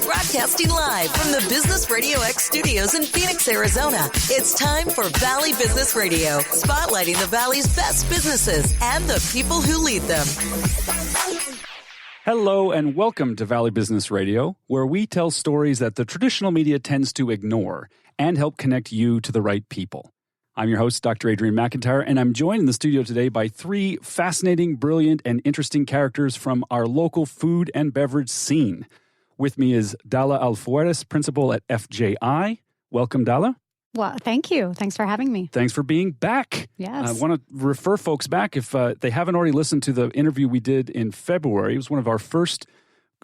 Broadcasting live from the Business Radio X studios in Phoenix, Arizona. It's time for Valley Business Radio, spotlighting the Valley's best businesses and the people who lead them. Hello and welcome to Valley Business Radio, where we tell stories that the traditional media tends to ignore and help connect you to the right people. I'm your host, Dr. Adrian McIntyre, and I'm joined in the studio today by three fascinating, brilliant, and interesting characters from our local food and beverage scene. With me is Dala Al-Fuwaires, principal at FJI. Welcome, Dala. Well, thank you. Thanks for having me. Thanks for being back. Yes. I want to refer folks back if they haven't already listened to the interview we did in February. It was one of our first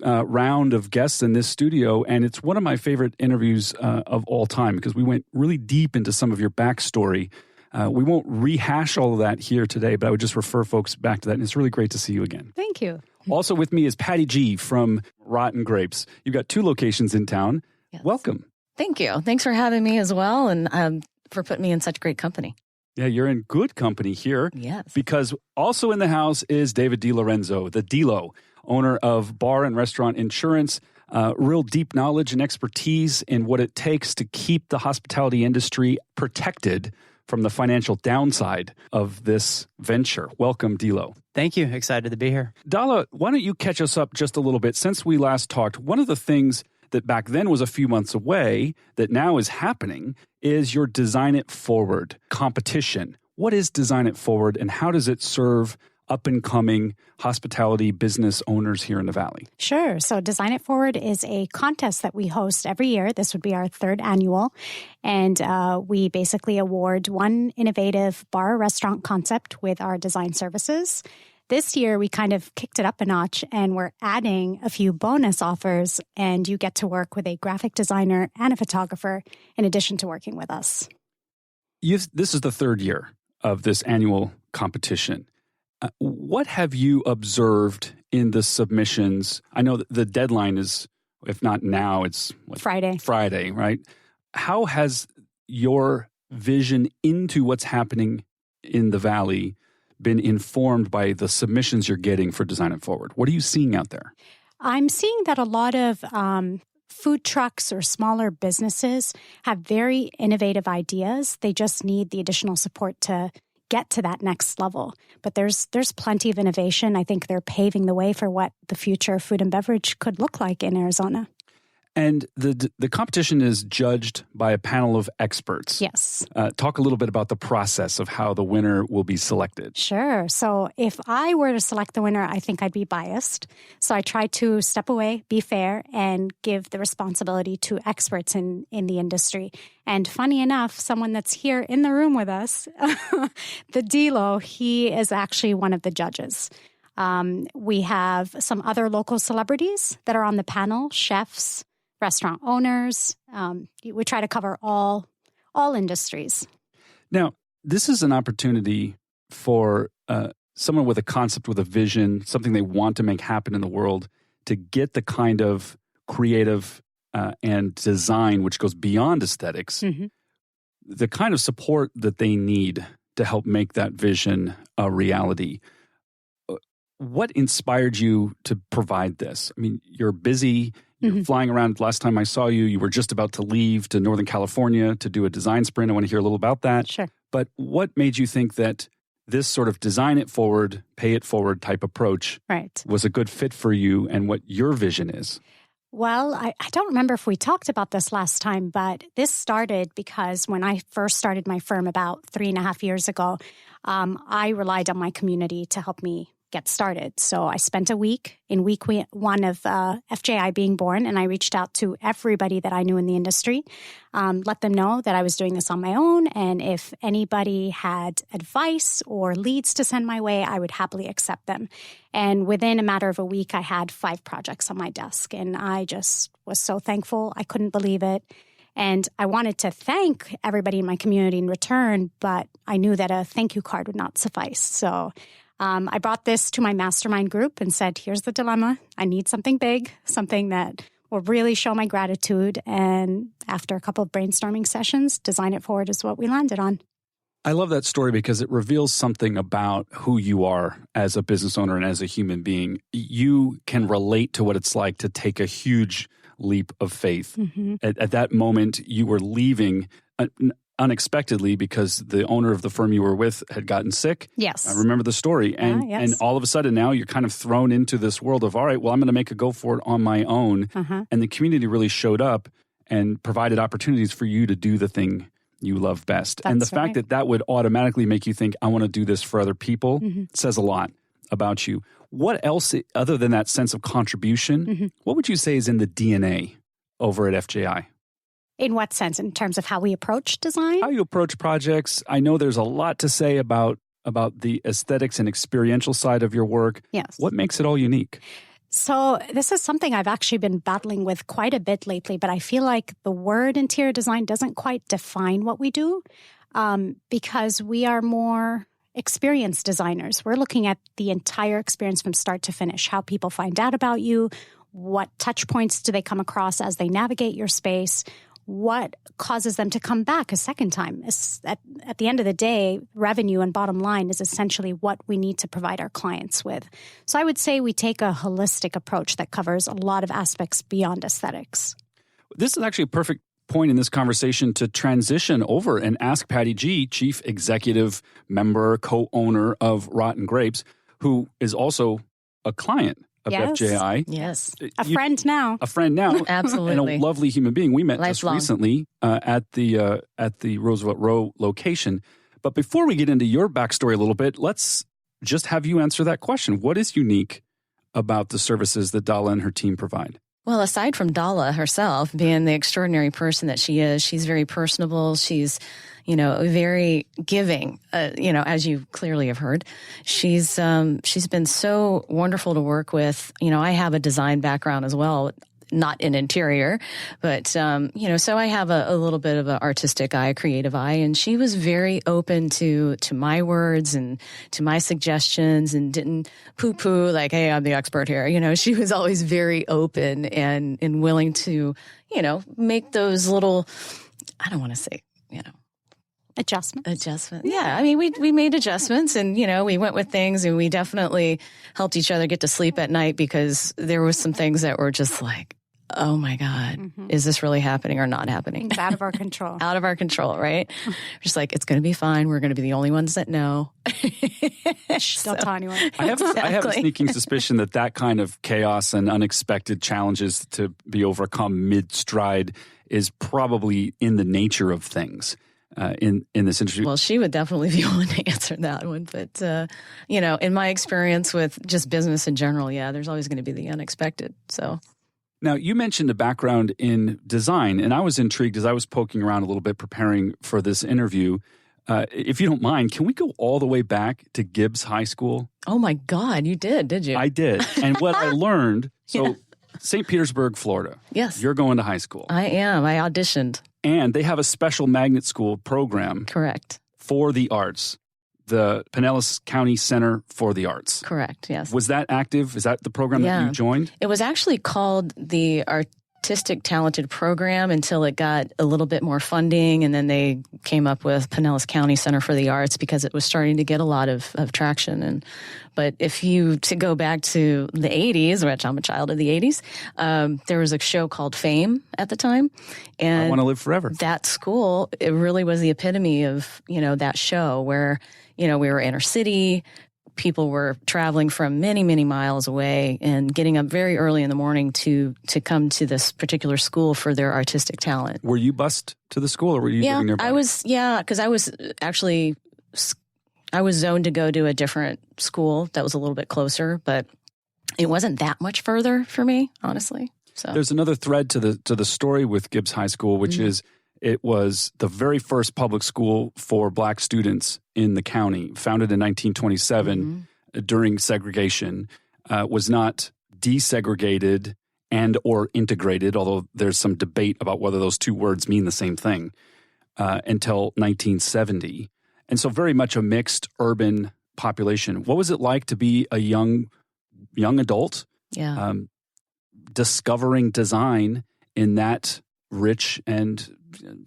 round of guests in this studio, and it's one of my favorite interviews of all time because we went really deep into some of your backstory. We won't rehash all of that here today, but I would just refer folks back to that, and it's really great to see you again. Thank you. Also with me is Patty Gii from Rott and Grapes. You've got two locations in town. Yes. Welcome. Thank you. Thanks for having me as well, and for putting me in such great company. Yeah, you're in good company here. Yes. Because also in the house is David DeLorenzo, the DeLo, owner of Bar and Restaurant Insurance, real deep knowledge and expertise in what it takes to keep the hospitality industry protected from the financial downside of this venture. Welcome, DeLo. Thank you. Excited to be here. Dala, why don't you catch us up just a little bit? Since we last talked, one of the things that back then was a few months away that now is happening is your Design It Forward competition. What is Design It Forward and how does it serve up-and-coming hospitality business owners here in the Valley? Sure. So Design It Forward is a contest that we host every year. This would be our third annual. And we basically award one innovative bar or restaurant concept with our design services. This year, we kind of kicked it up a notch and we're adding a few bonus offers, and you get to work with a graphic designer and a photographer in addition to working with us. This is the third year of this annual competition. What have you observed in the submissions? I know that the deadline is, if not now, it's Friday. Friday, right? How has your vision into what's happening in the Valley been informed by the submissions you're getting for Design It Forward? What are you seeing out there? I'm seeing that a lot of food trucks or smaller businesses have very innovative ideas. They just need the additional support to get to that next level. But there's plenty of innovation. I think they're paving the way for what the future of food and beverage could look like in Arizona. And the competition is judged by a panel of experts. Yes. Talk a little bit about the process of how the winner will be selected. Sure. So if I were to select the winner, I think I'd be biased. So I try to step away, be fair, and give the responsibility to experts in the industry. And funny enough, someone that's here in the room with us, the DeLo, he is actually one of the judges. We have some other local celebrities that are on the panel, chefs, restaurant owners. We try to cover all industries. Now, this is an opportunity for someone with a concept, with a vision, something they want to make happen in the world, to get the kind of creative and design which goes beyond aesthetics, the kind of support that they need to help make that vision a reality. What inspired you to provide this? I mean, you're busy, you're flying around. Last time I saw you, you were just about to leave to Northern California to do a design sprint. I want to hear a little about that. Sure. But what made you think that this sort of design it forward, pay it forward type approach was a good fit for you and what your vision is? Well, I don't remember if we talked about this last time, but this started because when I first started my firm about 3.5 years ago, I relied on my community to help me get started. So I spent a week in week one of FJI being born, and I reached out to everybody that I knew in the industry, let them know that I was doing this on my own, and if anybody had advice or leads to send my way, I would happily accept them. And within a matter of a week, I had 5 projects on my desk, and I just was so thankful. I couldn't believe it. And I wanted to thank everybody in my community in return, but I knew that a thank you card would not suffice. So I brought this to my mastermind group and said, here's the dilemma. I need something big, something that will really show my gratitude. And after a couple of brainstorming sessions, Design It Forward is what we landed on. I love that story because it reveals something about who you are as a business owner and as a human being. You can relate to what it's like to take a huge leap of faith. Mm-hmm. At that moment, you were leaving unexpectedly because the owner of the firm you were with had gotten sick. Yes. I remember the story. And, yes. and all of a sudden now you're kind of thrown into this world of, all right, well, I'm going to make a go for it on my own. And the community really showed up and provided opportunities for you to do the thing you love best. And the fact that that would automatically make you think, I want to do this for other people, says a lot about you. What else, other than that sense of contribution, what would you say is in the DNA over at FJI? In what sense? In terms of how we approach design? How you approach projects. I know there's a lot to say about the aesthetics and experiential side of your work. Yes. What makes it all unique? So this is something I've actually been battling with quite a bit lately, but I feel like the word interior design doesn't quite define what we do because we are more experienced designers. We're looking at the entire experience from start to finish, how people find out about you, what touch points do they come across as they navigate your space, what causes them to come back a second time. At the end of the day, revenue and bottom line is essentially what we need to provide our clients with. So I would say we take a holistic approach that covers a lot of aspects beyond aesthetics. This is actually a perfect point in this conversation to transition over and ask Patty Gii, Chief Executive Member, co-owner of Rott and Grapes, who is also a client of FJI. Yes. A friend now. Absolutely. And a lovely human being. We met Lifelong. just recently at the Roosevelt Row location. But before we get into your backstory a little bit, let's just have you answer that question. What is unique about the services that Dala and her team provide? Well, aside from Dala herself being the extraordinary person that she is, she's very personable. She's, very giving, as you clearly have heard. She's been so wonderful to work with. I have a design background as well, not in interior, but, so I have a little bit of an artistic eye, a creative eye, and she was very open to my words and to my suggestions and didn't poo-poo like, hey, I'm the expert here. She was always very open and willing to, make those little, I don't want to say, Adjustments. Yeah. I mean, we made adjustments and, we went with things and we definitely helped each other get to sleep at night because there was some things that were just like, oh my God, is this really happening or not happening? It's out of our control. Out of our control, right? Just like, it's going to be fine. We're going to be the only ones that know. Don't tell anyone. I have a sneaking suspicion that kind of chaos and unexpected challenges to be overcome mid-stride is probably in the nature of things. In this industry? Well, she would definitely be able to answer that one. But, in my experience with just business in general, there's always going to be the unexpected. So now you mentioned a background in design, and I was intrigued as I was poking around a little bit preparing for this interview. If you don't mind, can we go all the way back to Gibbs High School? Oh my God, you did you? I did. And what I learned, St. Petersburg, Florida. Yes. You're going to high school. I am. I auditioned. And they have a special magnet school program. Correct. For the arts. The Pinellas County Center for the Arts. Correct, yes. Was that active? Is that the program that you joined? It was actually called the Artistic Talented Program until it got a little bit more funding, and then they came up with Pinellas County Center for the Arts because it was starting to get a lot of traction. But to go back to the 80s, which I'm a child of the 80s, there was a show called Fame at the time. And I Want to Live Forever. That school, it really was the epitome of, that show where, we were inner city. People were traveling from many, many miles away and getting up very early in the morning to come to this particular school for their artistic talent. Were you bused to the school or were you living nearby? Because I was actually... I was zoned to go to a different school that was a little bit closer, but it wasn't that much further for me, honestly. So there's another thread to the story with Gibbs High School, which is it was the very first public school for Black students in the county, founded in 1927 during segregation, was not desegregated and or integrated, although there's some debate about whether those two words mean the same thing, until 1970. And so very much a mixed urban population. What was it like to be a young adult discovering design in that rich and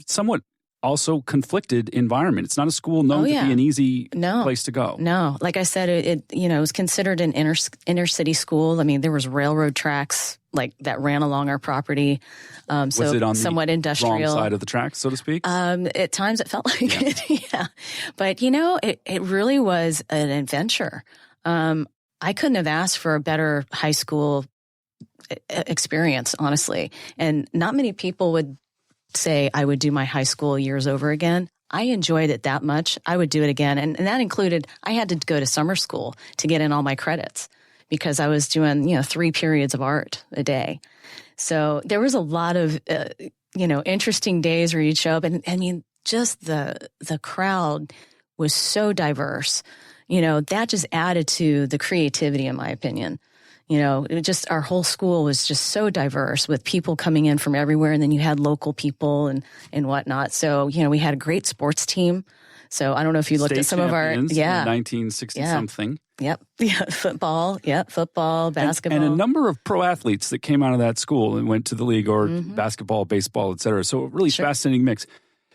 somewhat also conflicted environment. It's not a school known to be an easy place to go. No, like I said, it was considered an inner city school. I mean, there was railroad tracks like that ran along our property. Was it on somewhat the industrial wrong side of the tracks, so to speak? At times it felt like it. Yeah, but it really was an adventure. I couldn't have asked for a better high school experience, honestly. And not many people would say I would do my high school years over again. I enjoyed it that much. I would do it again. And that included, I had to go to summer school to get in all my credits because I was doing, 3 periods of art a day. So there was a lot of, interesting days where you'd show up. And I mean, just the crowd was so diverse. That just added to the creativity, in my opinion. Our whole school was just so diverse with people coming in from everywhere. And then you had local people and whatnot. So, we had a great sports team. So I don't know if you looked at some of our, 1960 something. Yep. Yeah. Football. Yep. Football, basketball. And a number of pro athletes that came out of that school and went to the league or basketball, baseball, et cetera. So a really fascinating mix.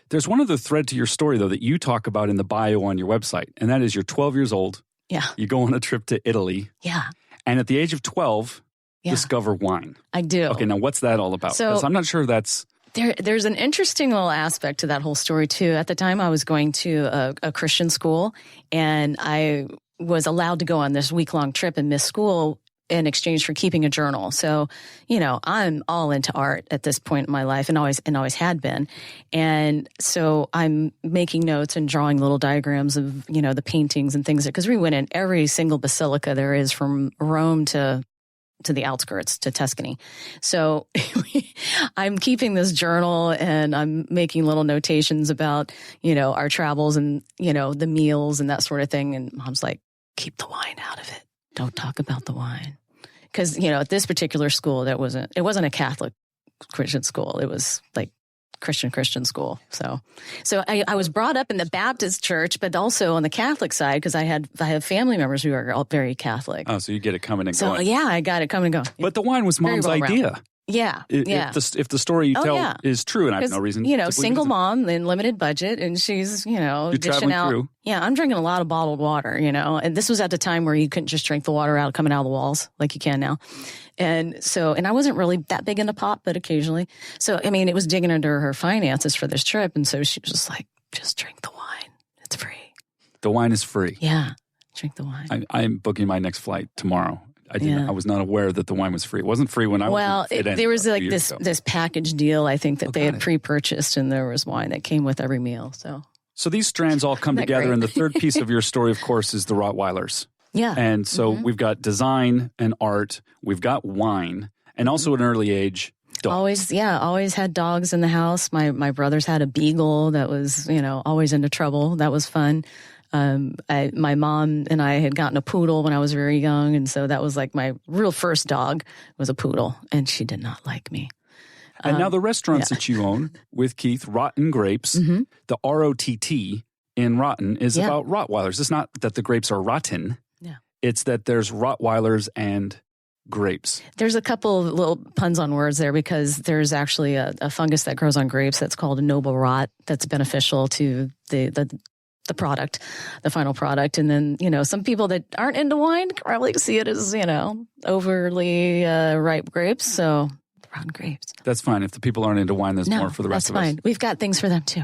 There's one other thread to your story, though, that you talk about in the bio on your website. And that is you're 12 years old. Yeah. You go on a trip to Italy. Yeah. And at the age of 12, discover wine. I do. Okay, now what's that all about? Because I'm not sure that's... There's an interesting little aspect to that whole story, too. At the time, I was going to a Christian school, and I was allowed to go on this week-long trip and miss school in exchange for keeping a journal. So, I'm all into art at this point in my life and always had been. And so I'm making notes and drawing little diagrams of, the paintings and things, because we went in every single basilica there is from Rome to the outskirts, to Tuscany. So I'm keeping this journal and I'm making little notations about, our travels and, the meals and that sort of thing. And Mom's like, keep the wine out of it. Don't talk about the wine. Because, at this particular school, it wasn't a Catholic Christian school. It was like Christian school. So I was brought up in the Baptist church, but also on the Catholic side, because I have family members who are all very Catholic. Oh, so you get it coming and going. So yeah, I got it coming and going. But the wine was Mom's idea. Yeah. If the story you tell is true, and I have no reason to single mom and limited budget, and she's, dishing out. Through. Yeah, I'm drinking a lot of bottled water, and this was at the time where you couldn't just drink the water coming out of the walls like you can now. And I wasn't really that big into pop, but occasionally. So, I mean, it was digging into her finances for this trip. And so she was just like, just drink the wine. It's free. The wine is free. Yeah. Drink the wine. I'm booking my next flight tomorrow. I was not aware that the wine was free. It wasn't free when I was. Well, there was like this package deal, I think, that they had pre-purchased, and there was wine that came with every meal. So these strands all come together, and the third piece of your story, of course, is the Rottweilers. Yeah. And so we've got design and art, we've got wine, and also at an early age, dogs. Always had dogs in the house. My brothers had a beagle that was, always into trouble. That was fun. My mom and I had gotten a poodle when I was very young, and so that was like my real first dog was a poodle, and she did not like me. And now the restaurants that you own with Keith, Rott and Grapes, the ROTT in Rotten is about Rottweilers. It's not that the grapes are rotten. Yeah. It's that there's Rottweilers and grapes. There's a couple of little puns on words there, because there's actually a fungus that grows on grapes that's called a noble rot that's beneficial to the product, the final product. And then, some people that aren't into wine probably see it as, overly ripe grapes. So rotten grapes. That's fine. If the people aren't into wine, there's more for the rest of us. That's fine. We've got things for them too.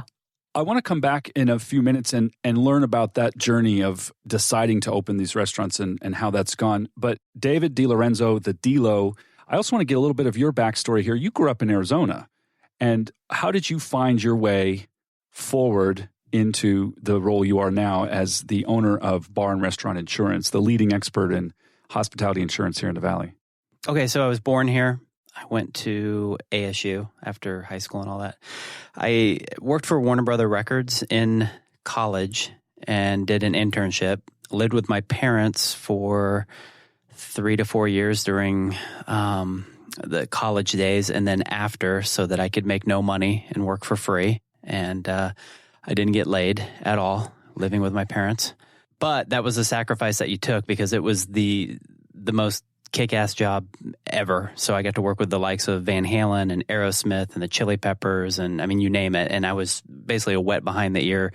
I want to come back in a few minutes and learn about that journey of deciding to open these restaurants and how that's gone. But David DeLorenzo, the D-Lo, I also want to get a little bit of your backstory here. You grew up in Arizona. And how did you find your way forward into the role you are now as the owner of Bar and Restaurant Insurance, the leading expert in hospitality insurance here in the Valley? Okay, so I was born here. I went to ASU after high school and all that. I worked for Warner Brother Records in college and did an internship. Lived with my parents for 3 to 4 years during the college days and then after, so that I could make no money and work for free. And I didn't get laid at all living with my parents. But that was a sacrifice that you took, because it was the most kick-ass job ever. So I got to work with the likes of Van Halen and Aerosmith and the Chili Peppers and, I mean, you name it. And I was basically a wet behind the ear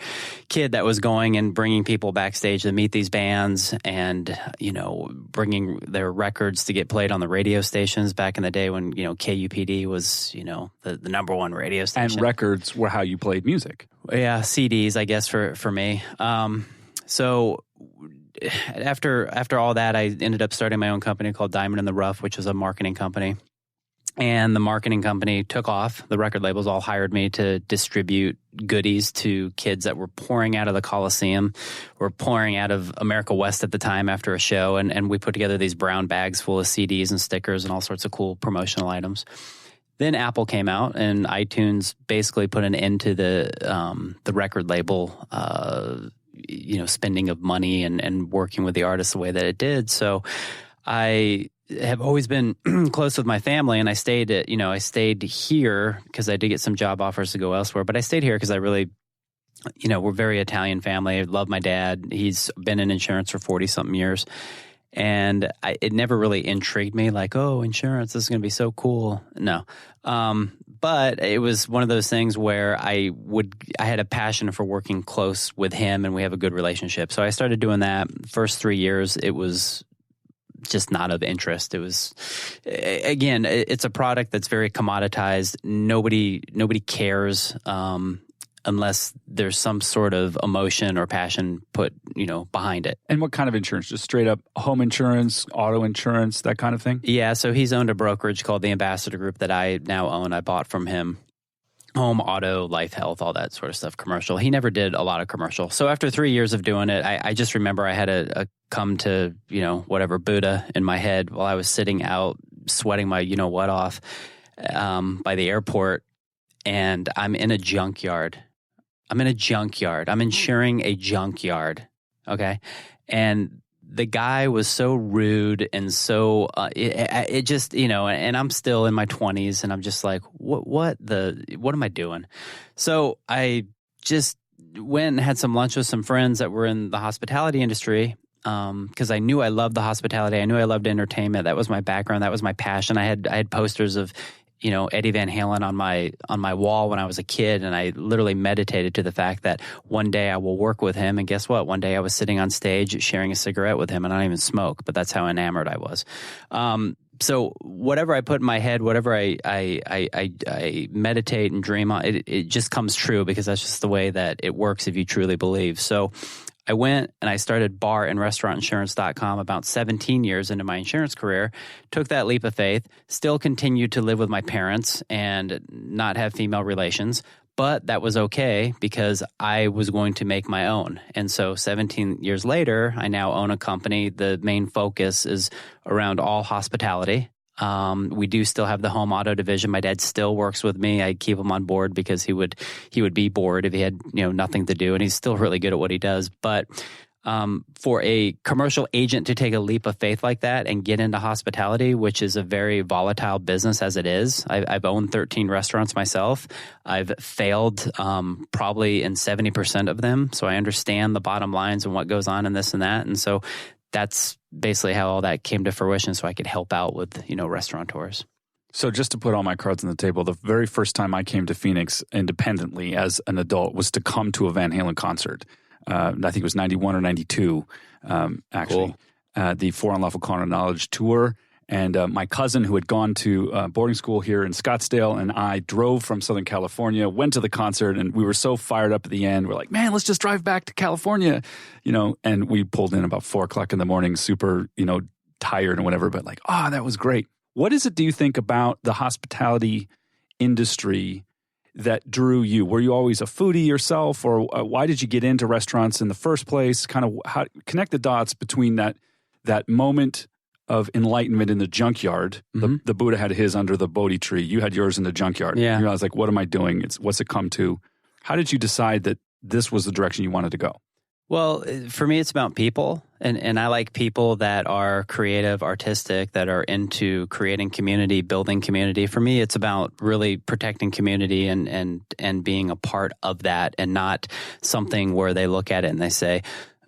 kid that was going and bringing people backstage to meet these bands and, you know, bringing their records to get played on the radio stations back in the day when, you know, KUPD was, you know, the number one radio station. And records were how you played music. Yeah, CDs, I guess, for me. So after all that, I ended up starting my own company called Diamond in the Rough, which was a marketing company. And the marketing company took off. The record labels all hired me to distribute goodies to kids that were pouring out of the Coliseum or pouring out of America West at the time after a show. And we put together these brown bags full of CDs and stickers and all sorts of cool promotional items. Then Apple came out, and iTunes basically put an end to the record label you know, spending of money and working with the artists the way that it did. So I have always been close with my family, and I stayed here because I did get some job offers to go elsewhere, but I stayed here because I really, you know, we're a very Italian family. I love my dad. He's been in insurance for 40-something years. And it never really intrigued me like, oh, insurance, this is going to be so cool. No. But it was one of those things where I had a passion for working close with him, and we have a good relationship. So I started doing that. First 3 years, it was just not of interest. It was, again, it's a product that's very commoditized. Nobody cares. Unless there's some sort of emotion or passion put, you know, behind it. And what kind of insurance? Just straight up home insurance, auto insurance, that kind of thing? Yeah, so he's owned a brokerage called the Ambassador Group that I now own. I bought from him. Home, auto, life, health, all that sort of stuff, commercial. He never did a lot of commercial. So after 3 years of doing it, I just remember I had a come to, you know, whatever, Buddha in my head while I was sitting out sweating my you-know-what off by the airport, and I'm in a junkyard. I'm insuring a junkyard, okay? And the guy was so rude and so it just, you know, and I'm still in my 20s, and I'm just like, what am I doing? So I just went and had some lunch with some friends that were in the hospitality industry because I knew I loved the hospitality. I knew I loved entertainment. That was my background. That was my passion. I had posters of, you know, Eddie Van Halen on my wall when I was a kid, and I literally meditated to the fact that one day I will work with him. And guess what? One day I was sitting on stage sharing a cigarette with him, and I don't even smoke, but that's how enamored I was. So whatever I put in my head, whatever I meditate and dream on, it just comes true because that's just the way that it works if you truly believe. So I went and I started bar and restaurantinsurance.com about 17 years into my insurance career, took that leap of faith, still continued to live with my parents and not have female relations, but that was okay because I was going to make my own. And so 17 years later, I now own a company. The main focus is around all hospitality. We do still have the home auto division. My dad still works with me. I keep him on board because he would be bored if he had, you know, nothing to do, and he's still really good at what he does. But for a commercial agent to take a leap of faith like that and get into hospitality, which is a very volatile business as it is, I've owned 13 restaurants myself. I've failed probably in 70% of them, so I understand the bottom lines and what goes on in this and that, and so that's basically how all that came to fruition so I could help out with, you know, restaurateurs. So just to put all my cards on the table, the very first time I came to Phoenix independently as an adult was to come to a Van Halen concert. I think it was 91 or 92, actually. Cool. The For Unlawful Carnal Knowledge tour. And my cousin who had gone to boarding school here in Scottsdale and I drove from Southern California, went to the concert, and we were so fired up at the end. We're like, man, let's just drive back to California, you know, and we pulled in about 4 o'clock in the morning, super, you know, tired and whatever, but like, that was great. What is it, do you think, about the hospitality industry that drew you? Were you always a foodie yourself, or why did you get into restaurants in the first place? Kind of how, connect the dots between that moment of enlightenment in the junkyard. Mm-hmm. The Buddha had his under the Bodhi tree. You had yours in the junkyard. Yeah. You realized, like, what am I doing? What's it come to? How did you decide that this was the direction you wanted to go? Well, for me, it's about people. And I like people that are creative, artistic, that are into creating community, building community. For me, it's about really protecting community and being a part of that, and not something where they look at it and they say,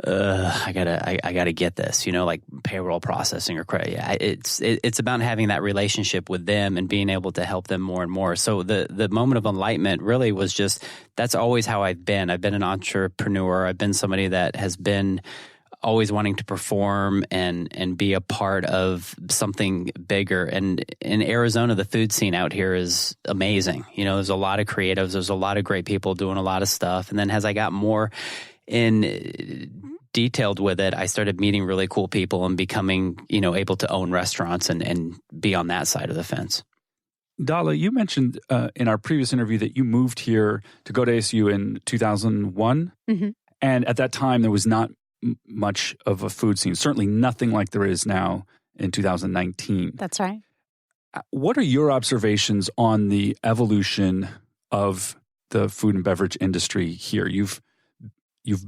I gotta get this, like payroll processing or credit. Yeah, it's about having that relationship with them and being able to help them more and more. So the moment of enlightenment really was just, that's always how I've been. I've been an entrepreneur. I've been somebody that has been always wanting to perform and be a part of something bigger. And in Arizona, the food scene out here is amazing. There's a lot of creatives. There's a lot of great people doing a lot of stuff. And then as I got more detailed with it, I started meeting really cool people and becoming, able to own restaurants and be on that side of the fence. Dala, you mentioned in our previous interview that you moved here to go to ASU in 2001. Mm-hmm. And at that time, there was not much of a food scene, certainly nothing like there is now in 2019. That's right. What are your observations on the evolution of the food and beverage industry here? You've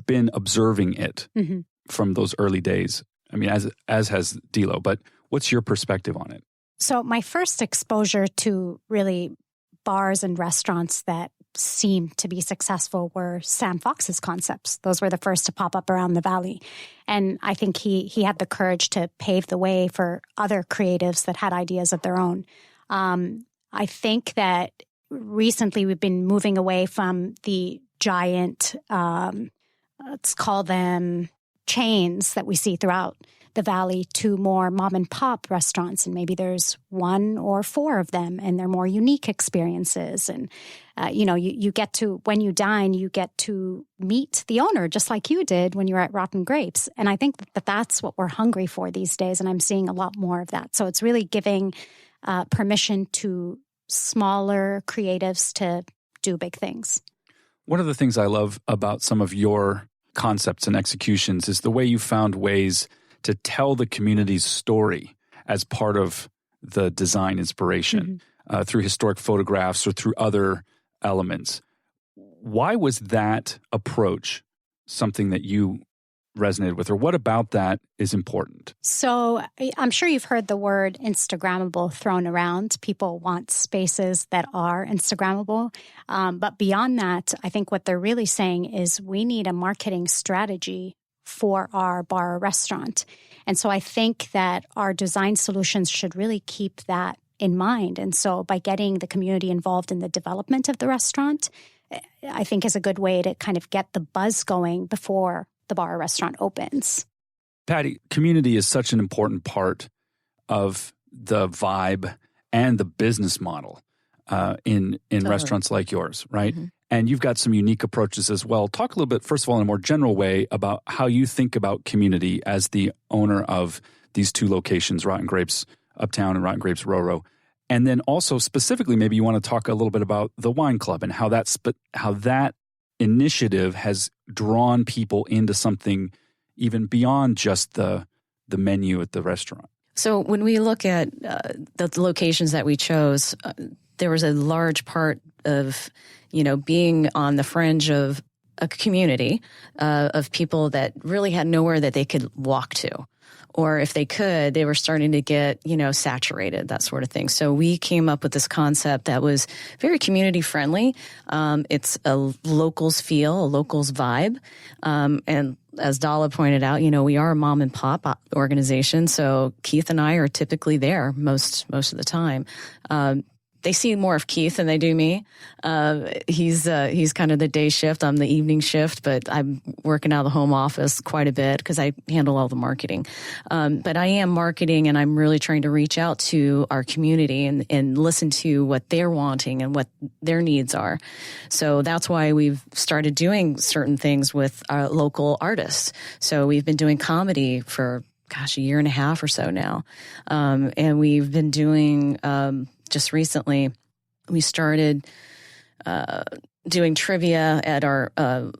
been observing it mm-hmm. from those early days. I mean, as has Dilo, but what's your perspective on it? So my first exposure to really bars and restaurants that seemed to be successful were Sam Fox's concepts. Those were the first to pop up around the Valley. And I think he had the courage to pave the way for other creatives that had ideas of their own. I think that recently we've been moving away from the giant, let's call them chains that we see throughout the Valley to more mom and pop restaurants. And maybe there's 1 or 4 of them and they're more unique experiences. And, you get to, when you dine, you get to meet the owner just like you did when you were at Rotten Grapes. And I think that that's what we're hungry for these days. And I'm seeing a lot more of that. So it's really giving permission to smaller creatives to do big things. One of the things I love about some of your concepts and executions is the way you found ways to tell the community's story as part of the design inspiration mm-hmm. Through historic photographs or through other elements. Why was that approach something that you resonated with, or what about that is important? So I'm sure you've heard the word Instagrammable thrown around. People want spaces that are Instagrammable. But beyond that, I think what they're really saying is we need a marketing strategy for our bar or restaurant. And so I think that our design solutions should really keep that in mind. And so by getting the community involved in the development of the restaurant, I think is a good way to kind of get the buzz going before the bar or restaurant opens. Patty, community is such an important part of the vibe and the business model in totally. Restaurants like yours, right? Mm-hmm. And you've got some unique approaches as well. Talk a little bit, first of all, in a more general way about how you think about community as the owner of these 2 locations, Rotten Grapes Uptown and Rotten Grapes Roro. And then also specifically, maybe you want to talk a little bit about the wine club and how that initiative has drawn people into something even beyond just the menu at the restaurant. So when we look at the locations that we chose, there was a large part of, being on the fringe of a community of people that really had nowhere that they could walk to. Or if they could, they were starting to get, saturated, that sort of thing. So we came up with this concept that was very community friendly. It's a locals feel, a locals vibe. And as Dala pointed out, we are a mom and pop organization. So Keith and I are typically there most of the time. They see more of Keith than they do me. He's kind of the day shift. I'm the evening shift, but I'm working out of the home office quite a bit because I handle all the marketing. But I am marketing, and I'm really trying to reach out to our community and listen to what they're wanting and what their needs are. So that's why we've started doing certain things with our local artists. So we've been doing comedy for, a year and a half or so now. And we've been doing... just recently, we started doing trivia at our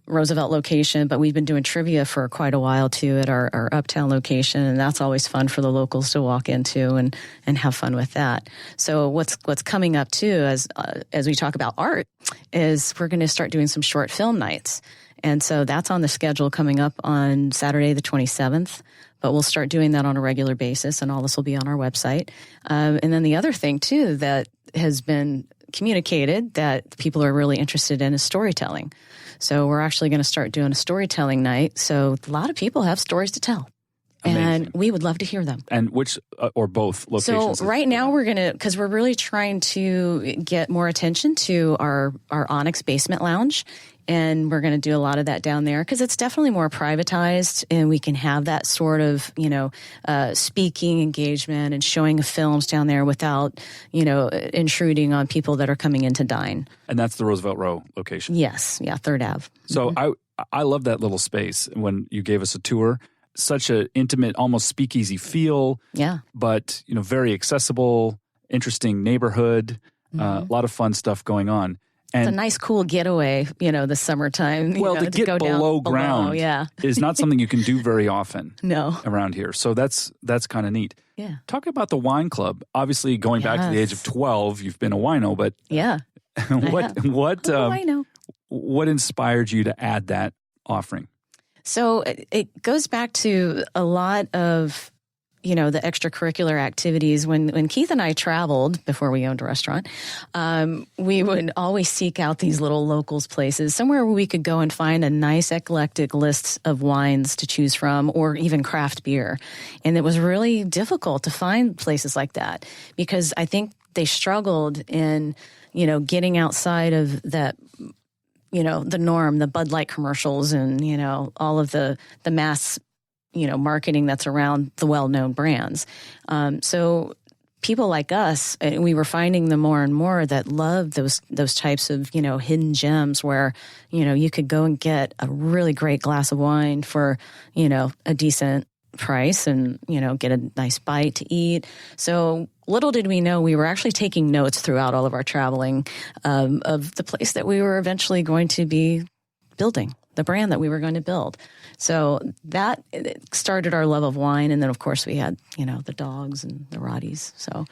Roosevelt location, but we've been doing trivia for quite a while, too, at our Uptown location, and that's always fun for the locals to walk into and have fun with that. So what's coming up, too, as we talk about art, is we're going to start doing some short film nights. And so that's on the schedule coming up on Saturday the 27th. But we'll start doing that on a regular basis, and all this will be on our website. And then the other thing, too, that has been communicated that people are really interested in is storytelling. So we're actually going to start doing a storytelling night. So a lot of people have stories to tell. Amazing. And we would love to hear them. And which or both locations? So right now we're going to, because we're really trying to get more attention to our Onyx Basement Lounge. And we're going to do a lot of that down there because it's definitely more privatized, and we can have that sort of, speaking engagement and showing of films down there without, intruding on people that are coming in to dine. And that's the Roosevelt Row location? Yes. Yeah, 3rd Ave. So I love that little space when you gave us a tour. Such an intimate, almost speakeasy feel. Yeah. But, very accessible, interesting neighborhood, a lot of fun stuff going on. And it's a nice, cool getaway, the summertime. To get go below ground is not something you can do very often no. around here. So that's kind of neat. Yeah. Talk about the wine club. Obviously, going back to the age of 12, you've been a wino, but yeah, what inspired you to add that offering? So it goes back to a lot of, the extracurricular activities. When Keith and I traveled before we owned a restaurant, we would always seek out these little locals places, somewhere where we could go and find a nice eclectic list of wines to choose from, or even craft beer. And it was really difficult to find places like that because I think they struggled in, getting outside of that, the norm, the Bud Light commercials and, all of the mass marketing that's around the well-known brands. So people like us, we were finding them more and more that love those types of, hidden gems where, you could go and get a really great glass of wine for, a decent price and, get a nice bite to eat. So little did we know we were actually taking notes throughout all of our traveling of the place that we were eventually going to be building, the brand that we were going to build. So that started our love of wine. And then, of course, we had, the dogs and the Rotties. So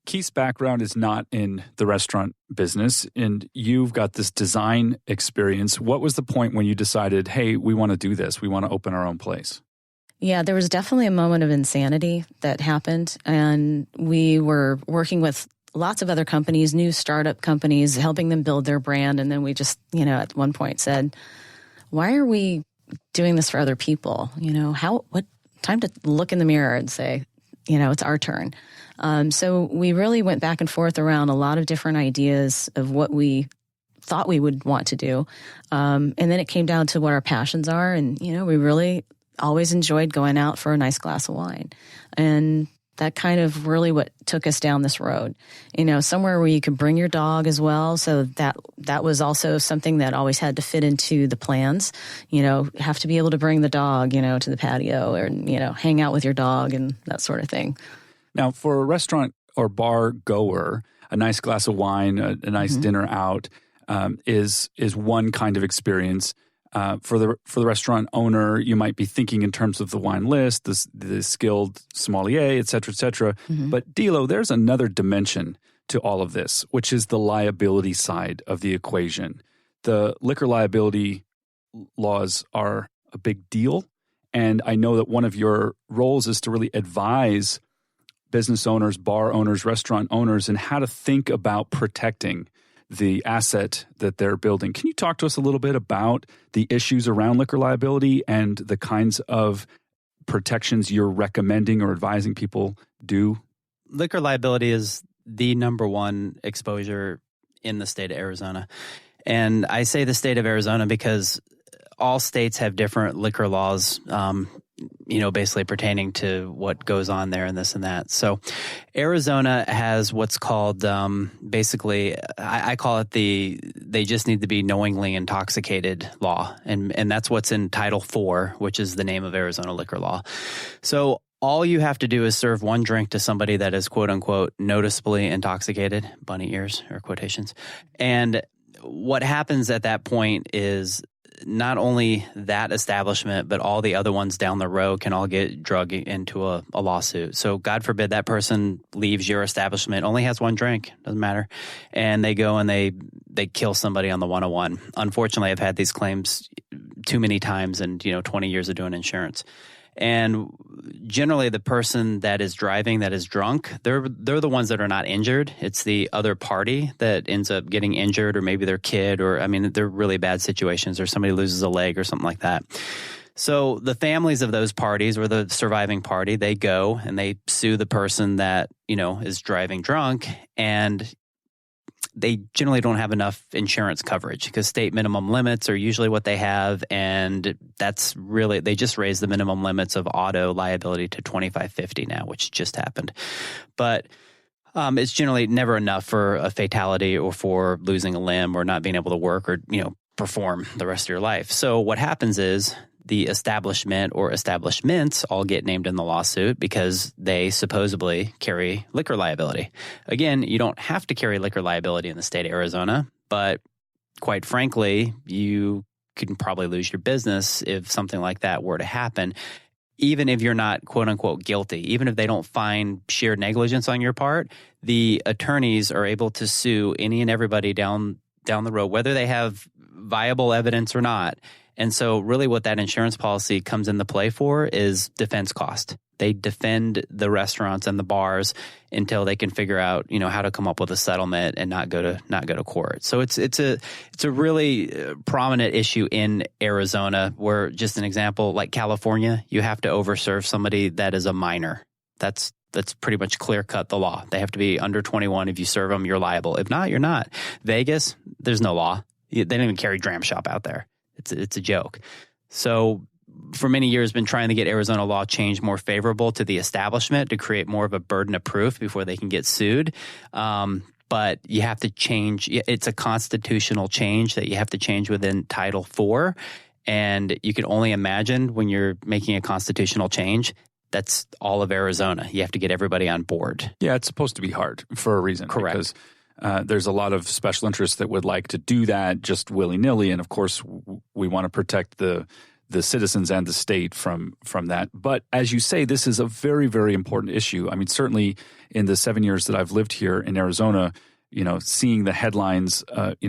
Keith's background is not in the restaurant business, and you've got this design experience. What was the point when you decided, hey, we want to do this? We want to open our own place? Yeah, there was definitely a moment of insanity that happened. And we were working with lots of other companies, new startup companies, helping them build their brand. And then we just, at one point said, why are we doing this for other people? What time to look in the mirror and say, it's our turn. So we really went back and forth around a lot of different ideas of what we thought we would want to do. And then it came down to what our passions are. And, we really always enjoyed going out for a nice glass of wine. And that kind of really what took us down this road, somewhere where you could bring your dog as well. So that was also something that always had to fit into the plans, have to be able to bring the dog, to the patio or, hang out with your dog and that sort of thing. Now, for a restaurant or bar goer, a nice glass of wine, a nice dinner out is one kind of experience. For the restaurant owner, you might be thinking in terms of the wine list, the skilled sommelier, et cetera, et cetera. Mm-hmm. But Dilo, there's another dimension to all of this, which is the liability side of the equation. The liquor liability laws are a big deal. And I know that one of your roles is to really advise business owners, bar owners, restaurant owners, in how to think about protecting the asset that they're building. Can you talk to us a little bit about the issues around liquor liability and the kinds of protections you're recommending or advising people do? Liquor liability is the number one exposure in the state of Arizona. And I say the state of Arizona because all states have different liquor laws, basically pertaining to what goes on there and this and that. So Arizona has what's called basically, I call it they just need to be knowingly intoxicated law. And that's what's in Title IV, which is the name of Arizona liquor law. So all you have to do is serve one drink to somebody that is quote unquote noticeably intoxicated, bunny ears or quotations. And what happens at that point is not only that establishment, but all the other ones down the road can all get drug into a lawsuit. So God forbid that person leaves your establishment, only has one drink, doesn't matter. And they go and they kill somebody on the 101. Unfortunately, I've had these claims too many times in 20 years of doing insurance. And generally the person that is driving that is drunk, they're the ones that are not injured. It's the other party that ends up getting injured, or maybe their kid, or they're really bad situations, or somebody loses a leg or something like that. So the families of those parties, or the surviving party, they go and they sue the person that, is driving drunk, and they generally don't have enough insurance coverage because state minimum limits are usually what they have. And that's really, they just raised the minimum limits of auto liability to $2,550 now, which just happened. But it's generally never enough for a fatality or for losing a limb or not being able to work or, perform the rest of your life. So what happens is the establishment or establishments all get named in the lawsuit because they supposedly carry liquor liability. Again, you don't have to carry liquor liability in the state of Arizona, but quite frankly, you can probably lose your business if something like that were to happen, even if you're not quote unquote guilty. Even if they don't find sheer negligence on your part, the attorneys are able to sue any and everybody down the road, whether they have viable evidence or not. And so really what that insurance policy comes into play for is defense cost. They defend the restaurants and the bars until they can figure out, how to come up with a settlement and not go to court. So it's a really prominent issue in Arizona, where, just an example, like California, you have to overserve somebody that is a minor. That's pretty much clear cut the law. They have to be under 21. If you serve them, you're liable. If not, you're not. Vegas, there's no law. They don't even carry dram shop out there. It's a joke. So for many years, been trying to get Arizona law changed more favorable to the establishment to create more of a burden of proof before they can get sued. But you have to change. It's a constitutional change that you have to change within Title IV. And you can only imagine when you're making a constitutional change, that's all of Arizona. You have to get everybody on board. Yeah, it's supposed to be hard for a reason. Correct. Because there's a lot of special interests that would like to do that just willy-nilly. And of course, we want to protect the citizens and the state from that. But as you say, this is a very, very important issue. Certainly in the 7 years that I've lived here in Arizona, seeing the headlines,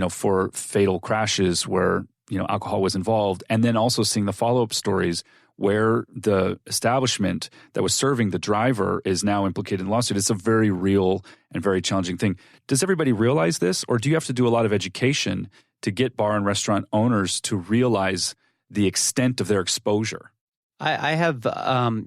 for fatal crashes where, alcohol was involved, and then also seeing the follow-up stories where the establishment that was serving the driver is now implicated in the lawsuit. It's a very real and very challenging thing. Does everybody realize this, or do you have to do a lot of education to get bar and restaurant owners to realize the extent of their exposure? I have,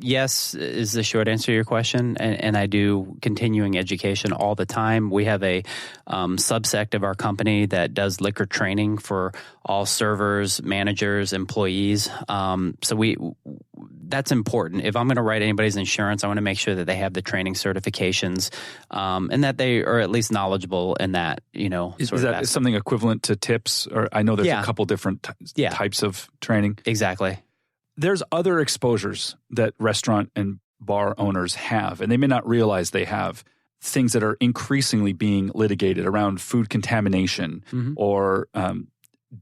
yes, is the short answer to your question. And I do continuing education all the time. We have a subsect of our company that does liquor training for all servers, managers, employees. So that's important. If I'm going to write anybody's insurance, I want to make sure that they have the training certifications and that they are at least knowledgeable in that, Is that something equivalent to tips? Or I know there's a couple different types of training. Exactly. There's other exposures that restaurant and bar owners have, and they may not realize they have, things that are increasingly being litigated around food contamination or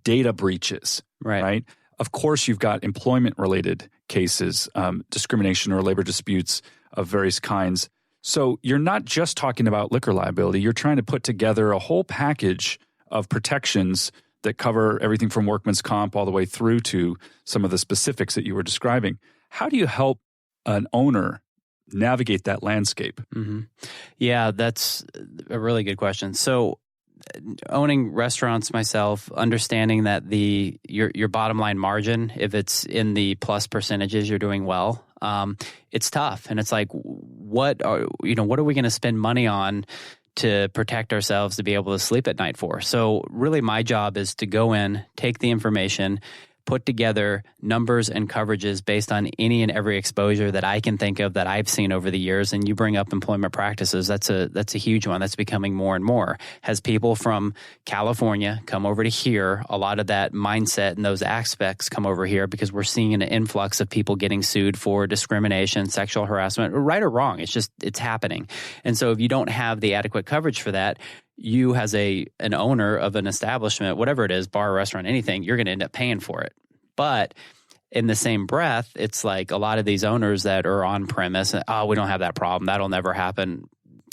data breaches, right? Of course, you've got employment-related cases, discrimination or labor disputes of various kinds. So you're not just talking about liquor liability. You're trying to put together a whole package of protections that cover everything from workman's comp all the way through to some of the specifics that you were describing. How do you help an owner navigate that landscape? Mm-hmm. Yeah, that's a really good question. So owning restaurants myself, understanding that your bottom line margin, if it's in the plus percentages, you're doing well. It's tough. And it's like, what are we going to spend money on to protect ourselves, to be able to sleep at night for? So really my job is to go in, take the information, put together numbers and coverages based on any and every exposure that I can think of that I've seen over the years. And you bring up employment practices. That's a huge one. That's becoming more and more. As people from California come over to here, a lot of that mindset and those aspects come over here because we're seeing an influx of people getting sued for discrimination, sexual harassment, right or wrong. It's happening. And so if you don't have the adequate coverage for that, you as an owner of an establishment, whatever it is, bar, restaurant, anything, you're going to end up paying for it. But in the same breath, it's like a lot of these owners that are on premise, we don't have that problem. That'll never happen.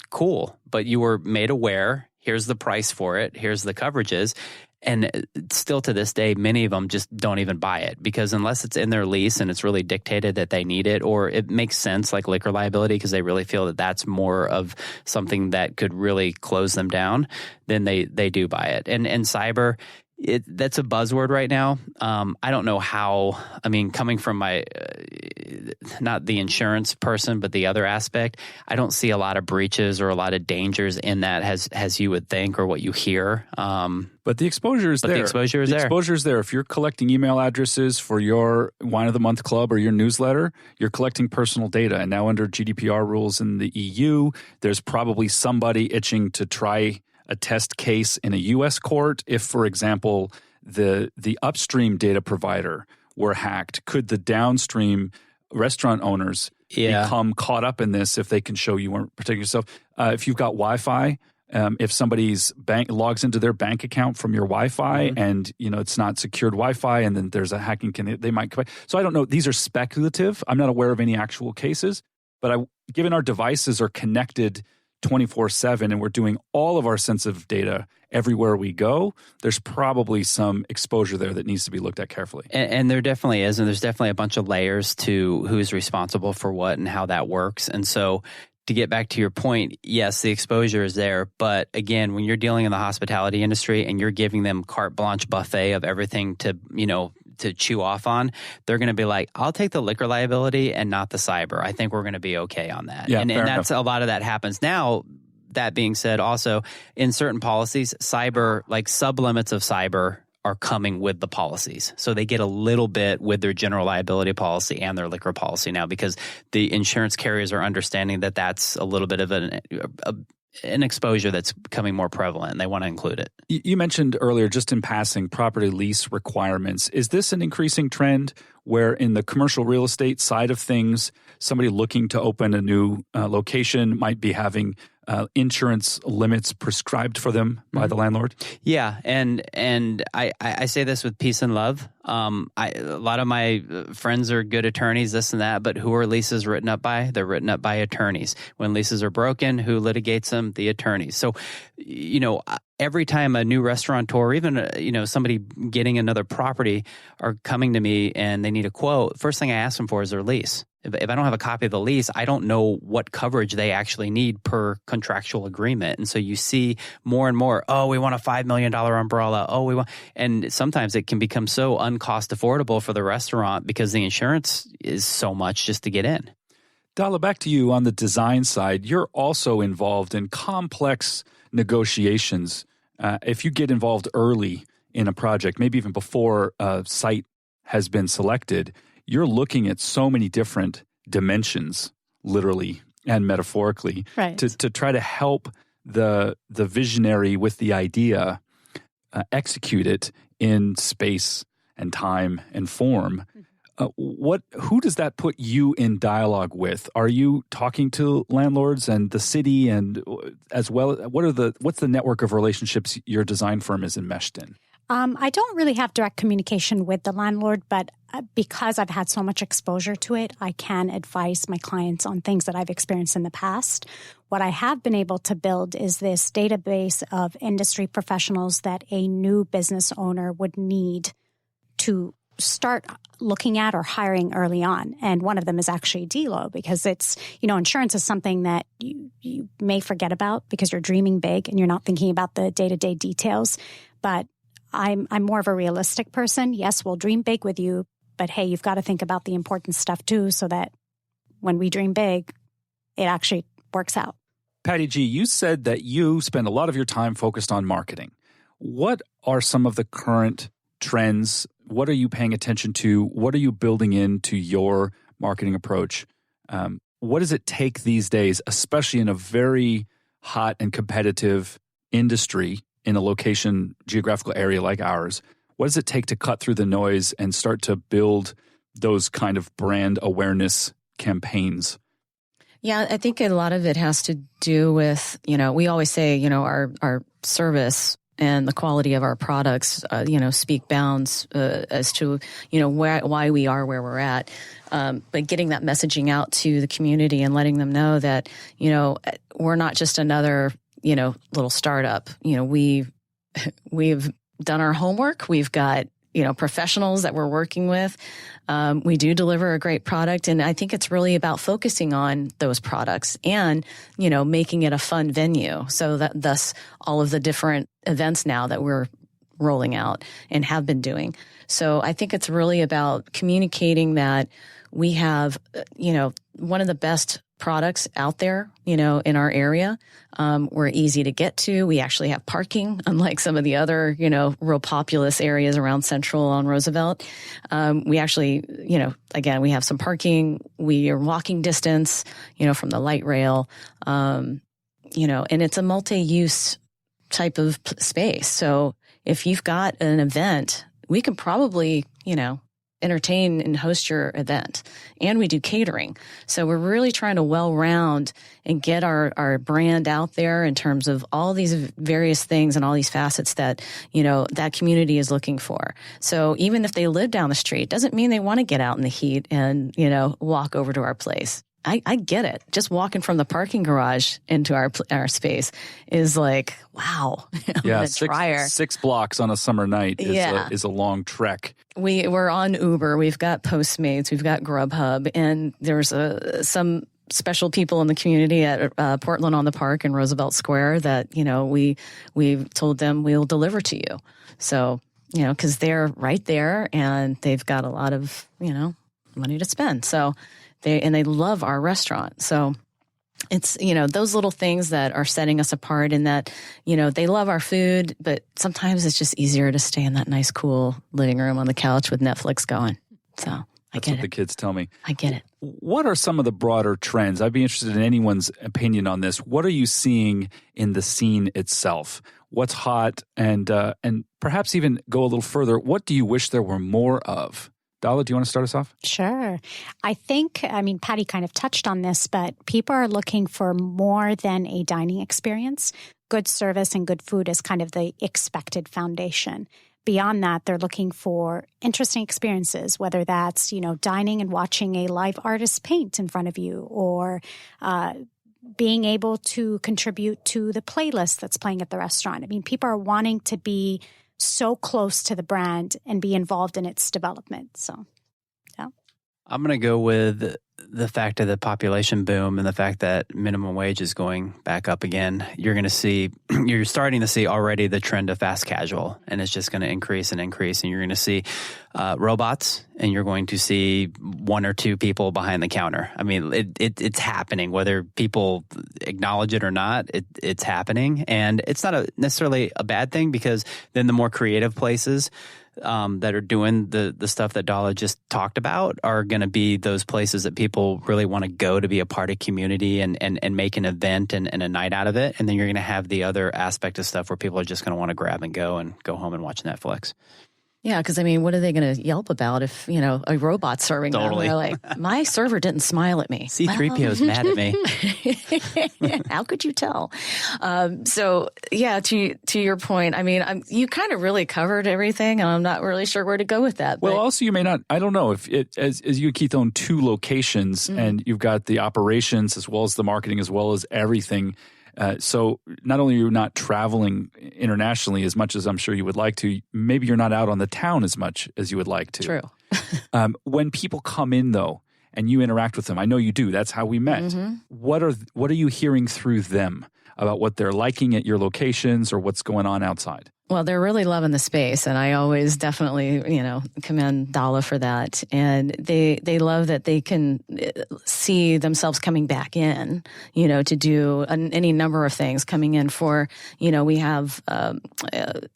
Cool. But you were made aware. Here's the price for it. Here's the coverages. And still to this day, many of them just don't even buy it, because unless it's in their lease and it's really dictated that they need it, or it makes sense like liquor liability because they really feel that that's more of something that could really close them down, then they do buy it. And cyber, that's a buzzword right now. I don't know how, I mean, coming from my, not the insurance person, but the other aspect, I don't see a lot of breaches or a lot of dangers in that as you would think or what you hear. But the exposure is there. The exposure is there. The exposure is there. If you're collecting email addresses for your Wine of the Month Club or your newsletter, you're collecting personal data. And now under GDPR rules in the EU, there's probably somebody itching to try a test case in a U.S. court. If, for example, the upstream data provider were hacked, could the downstream restaurant owners become caught up in this if they can show you weren't protecting yourself? If you've got Wi-Fi, if somebody's bank logs into their bank account from your Wi-Fi and it's not secured Wi-Fi, and then there's a hacking, they might come. So I don't know. These are speculative. I'm not aware of any actual cases, but given our devices are connected 24/7 and we're doing all of our sensitive data everywhere we go, there's probably some exposure there that needs to be looked at carefully. And there definitely is. And there's definitely a bunch of layers to who's responsible for what and how that works. And so to get back to your point, yes, the exposure is there. But again, when you're dealing in the hospitality industry and you're giving them carte blanche buffet of everything to chew off on, they're going to be like, I'll take the liquor liability and not the cyber. I think we're going to be okay on that. Yeah, and that's a lot of that happens now. That being said, also in certain policies, cyber, like sublimits of cyber, are coming with the policies. So they get a little bit with their general liability policy and their liquor policy now, because the insurance carriers are understanding that that's a little bit of an exposure that's becoming more prevalent, and they want to include it. You mentioned earlier, just in passing, property lease requirements. Is this an increasing trend where in the commercial real estate side of things, somebody looking to open a new location might be having insurance limits prescribed for them by the landlord? Yeah, and I say this with peace and love. A lot of my friends are good attorneys, this and that, but who are leases written up by? They're written up by attorneys. When leases are broken, who litigates them? The attorneys. So, every time a new restaurateur, even somebody getting another property, are coming to me and they need a quote, first thing I ask them for is their lease. If I don't have a copy of the lease, I don't know what coverage they actually need per contractual agreement. And so you see more and more, we want a $5 million umbrella. And sometimes it can become so uncost affordable for the restaurant because the insurance is so much just to get in. Dala, back to you on the design side. You're also involved in complex negotiations. If you get involved early in a project, maybe even before a site has been selected, you're looking at so many different dimensions, literally and metaphorically, right, to try to help the visionary with the idea execute it in space and time and form. Who does that put you in dialogue with? Are you talking to landlords and the city, and as well? What's the network of relationships your design firm is enmeshed in? I don't really have direct communication with the landlord, but because I've had so much exposure to it, I can advise my clients on things that I've experienced in the past. What I have been able to build is this database of industry professionals that a new business owner would need to start looking at or hiring early on. And one of them is actually DLO, because it's, insurance is something that you may forget about because you're dreaming big and you're not thinking about the day-to-day details. But I'm more of a realistic person. Yes, we'll dream big with you, but hey, you've got to think about the important stuff too, so that when we dream big, it actually works out. Patty Gii, you said that you spend a lot of your time focused on marketing. What are some of the current trends? What are you paying attention to? What are you building into your marketing approach? What does it take these days, especially in a very hot and competitive industry, in a geographical area like ours? What does it take to cut through the noise and start to build those kind of brand awareness campaigns? Yeah, I think a lot of it has to do with, we always say, our service and the quality of our products, speak bounds as to, why we are where we're at. But getting that messaging out to the community and letting them know that, we're not just another little startup. We've done our homework. We've got, professionals that we're working with. We do deliver a great product. And I think it's really about focusing on those products and, making it a fun venue. So that thus all of the different events now that we're rolling out and have been doing. So I think it's really about communicating that we have, one of the best products out there, in our area. We're easy to get to. We actually have parking, unlike some of the other, real populous areas around Central on Roosevelt. We actually, again, we have some parking. We are walking distance, from the light rail, and it's a multi-use type of space. So if you've got an event, we can probably, entertain and host your event. And we do catering. So we're really trying to well-round and get our brand out there in terms of all these various things and all these facets that, that community is looking for. So even if they live down the street, doesn't mean they want to get out in the heat and, walk over to our place. I get it. Just walking from the parking garage into our space is like, wow. Yeah, 6 blocks on a summer night is a long trek. We're on Uber. We've got Postmates. We've got Grubhub. And there's some special people in the community at Portland on the Park and Roosevelt Square that, we've told them we'll deliver to you. So, because they're right there and they've got a lot of, money to spend. So they love our restaurant. So it's, those little things that are setting us apart in that, they love our food, but sometimes it's just easier to stay in that nice, cool living room on the couch with Netflix going. So That's what the kids tell me. I get it. What are some of the broader trends? I'd be interested in anyone's opinion on this. What are you seeing in the scene itself? What's hot? And perhaps even go a little further. What do you wish there were more of? Dala, do you want to start us off? Sure. I think, Patty kind of touched on this, but people are looking for more than a dining experience. Good service and good food is kind of the expected foundation. Beyond that, they're looking for interesting experiences, whether that's, dining and watching a live artist paint in front of you or being able to contribute to the playlist that's playing at the restaurant. People are wanting to be so close to the brand and be involved in its development. So, yeah. I'm going to go with the fact of the population boom and the fact that minimum wage is going back up again. You're starting to see already the trend of fast casual, and it's just going to increase and increase. And you're going to see robots, and you're going to see 1 or 2 people behind the counter. It's happening, whether people acknowledge it or not. It's happening, and it's not necessarily a bad thing because then the more creative places that are doing the stuff that Dala just talked about are going to be those places that people really want to go to be a part of community and make an event and a night out of it. And then you're going to have the other aspect of stuff where people are just going to want to grab and go home and watch Netflix. Yeah, because what are they going to Yelp about if, a robot's serving them? They're like, my server didn't smile at me. C-3PO's mad at me. How could you tell? So, yeah, to your point, you kind of really covered everything, and I'm not really sure where to go with that. Well, also you may not, I don't know, if as you, Keith, own 2 locations and you've got the operations as well as the marketing as well as everything. So not only are you not traveling internationally as much as I'm sure you would like to, maybe you're not out on the town as much as you would like to. True. When people come in, though, and you interact with them, I know you do. That's how we met. Mm-hmm. What are you hearing through them about what they're liking at your locations or what's going on outside? Well, they're really loving the space, and I always definitely, commend Dala for that. And they love that they can see themselves coming back in, to do any number of things. Coming in for, we have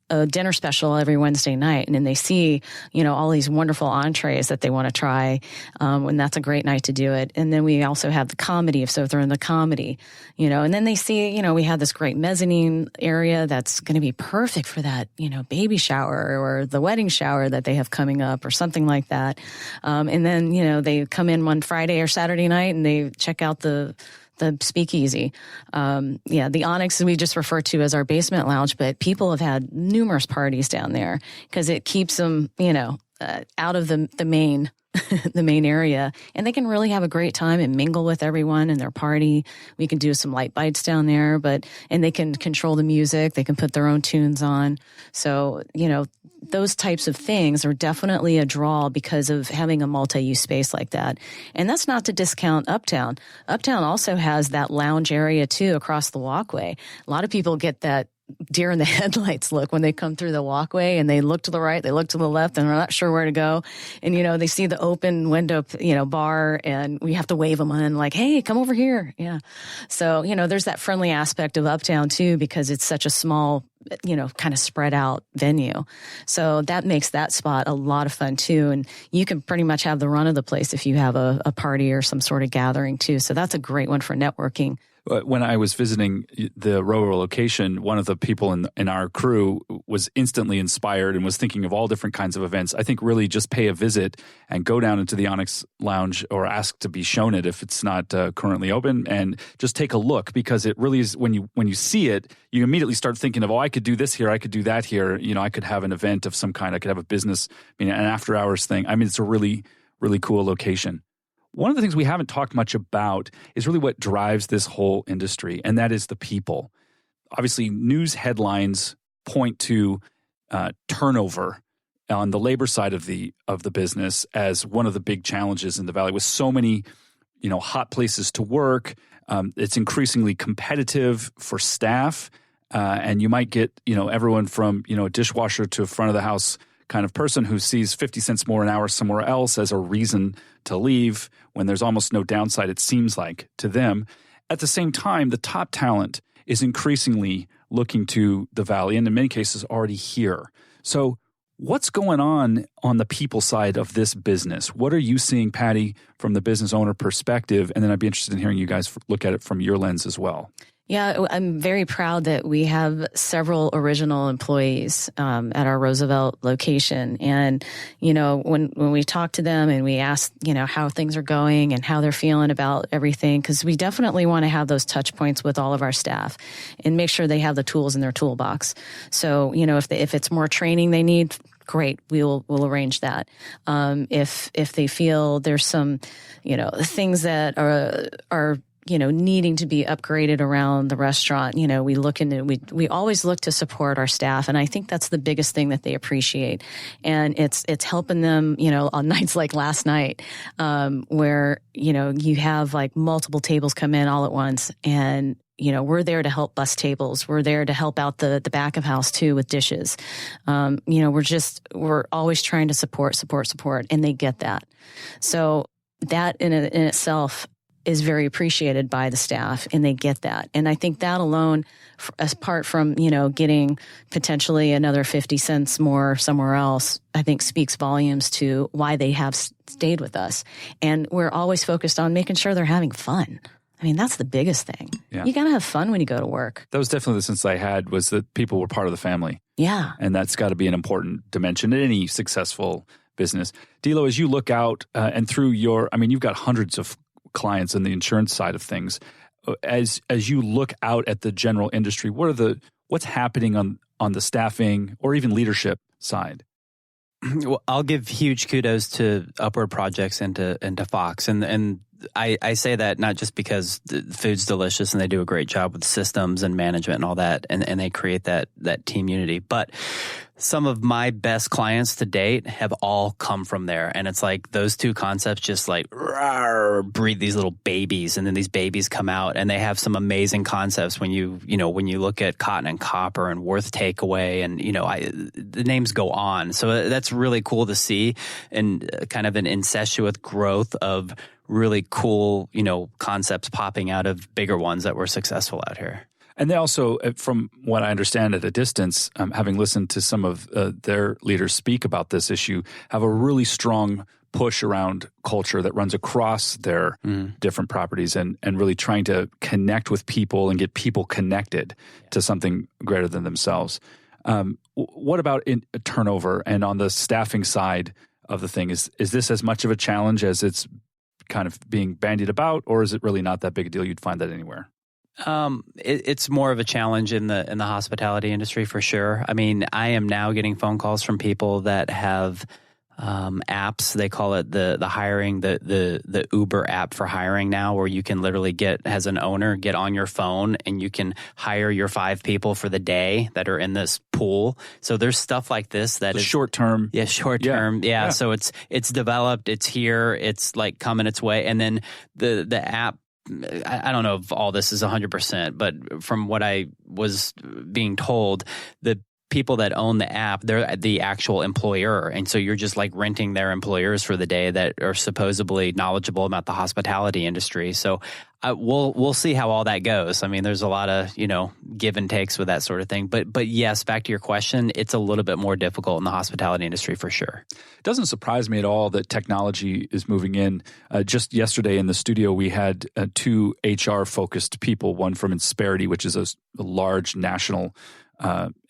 a dinner special every Wednesday night, and then they see, all these wonderful entrees that they want to try, and that's a great night to do it. And then we also have the comedy, so if they're in the comedy, and then they see, we have this great mezzanine area that's going to be perfect for that, baby shower or the wedding shower that they have coming up or something like that. And then, they come in one Friday or Saturday night and they check out the speakeasy. The Onyx we just refer to as our basement lounge, but people have had numerous parties down there because it keeps them, out of the main the main area, and they can really have a great time and mingle with everyone in their party. We can do some light bites down there, and they can control the music. They can put their own tunes on. So, those types of things are definitely a draw because of having a multi-use space like that. And that's not to discount Uptown. Uptown also has that lounge area too across the walkway. A lot of people get that deer in the headlights look when they come through the walkway and they look to the right, they look to the left, and they're not sure where to go. And, they see the open window, bar, and we have to wave them in like, hey, come over here. Yeah. So, there's that friendly aspect of Uptown too, because it's such a small, kind of spread out venue. So that makes that spot a lot of fun too. And you can pretty much have the run of the place if you have a party or some sort of gathering too. So that's a great one for networking. When I was visiting the Rower location, one of the people in our crew was instantly inspired and was thinking of all different kinds of events. I think really just pay a visit and go down into the Onyx Lounge or ask to be shown it if it's not currently open, and just take a look, because it really is, when you see it, you immediately start thinking of, I could do this here, I could do that here. I could have an event of some kind, I could have a business, an after hours thing. It's a really, really cool location. One of the things we haven't talked much about is really what drives this whole industry, and that is the people. Obviously, news headlines point to turnover on the labor side of the business as one of the big challenges in the Valley. With so many, hot places to work, it's increasingly competitive for staff, and you might get, everyone from, a dishwasher to a front of the house kind of person who sees 50 cents more an hour somewhere else as a reason to leave when there's almost no downside, it seems like, to them. At the same time, the top talent is increasingly looking to the Valley, and in many cases already here. So what's going on the people side of this business? What are you seeing, Patty, from the business owner perspective? And then I'd be interested in hearing you guys look at it from your lens as well. Yeah, I'm very proud that we have several original employees at our Roosevelt location. And, when we talk to them and we ask, how things are going and how they're feeling about everything, because we definitely want to have those touch points with all of our staff and make sure they have the tools in their toolbox. So, if it's more training they need, great, we'll arrange that. If they feel there's some, things that are needing to be upgraded around the restaurant, we always look to support our staff. And I think that's the biggest thing that they appreciate. And it's helping them, on nights like last night, where, you have like multiple tables come in all at once, and we're there to help bus tables. We're there to help out the back of house too with dishes. We're always trying to support, and they get that. So that in itself is very appreciated by the staff, and they get that. And I think that alone, apart from, getting potentially another 50 cents more somewhere else, I think speaks volumes to why they have stayed with us. And we're always focused on making sure they're having fun. That's the biggest thing. Yeah. You got to have fun when you go to work. That was definitely the sense I had, was that people were part of the family. Yeah. And that's got to be an important dimension in any successful business. Dilo, as you look out and through you've got hundreds of clients in the insurance side of things. As you look out at the general industry, what's happening on the staffing or even leadership side? Well, I'll give huge kudos to Upward Projects and to Fox, and I say that not just because the food's delicious and they do a great job with systems and management and all that, and they create that team unity, but some of my best clients to date have all come from there. And it's like those two concepts just like breed these little babies, and then these babies come out and they have some amazing concepts when you look at Cotton and Copper and Worth Takeaway, and the names go on. So that's really cool to see, and kind of an incestuous growth of really cool, concepts popping out of bigger ones that were successful out here. And they also, from what I understand at a distance, having listened to some of their leaders speak about this issue, have a really strong push around culture that runs across their different properties, and really trying to connect with people and get people connected to something greater than themselves. What about turnover and on the staffing side of the thing? Is this as much of a challenge as it's kind of being bandied about, or is it really not that big a deal? You'd find that anywhere. It's more of a challenge in the hospitality industry for sure. I am now getting phone calls from people that have apps. They call it the hiring, the Uber app for hiring now, where you can literally as an owner, get on your phone and you can hire your 5 people for the day that are in this pool. So there's stuff like this that is short term. Yeah, short term. Yeah. So it's developed, it's here, it's like coming its way. And then the app, I don't know if all this is 100%, but from what I was being told, the people that own the app, they're the actual employer. And so you're just like renting their employers for the day that are supposedly knowledgeable about the hospitality industry. So we'll see how all that goes. I mean, there's a lot of, give and takes with that sort of thing. But yes, back to your question, it's a little bit more difficult in the hospitality industry for sure. It doesn't surprise me at all that technology is moving in. Just yesterday in the studio, we had 2 HR-focused people, one from Insperity, which is a large national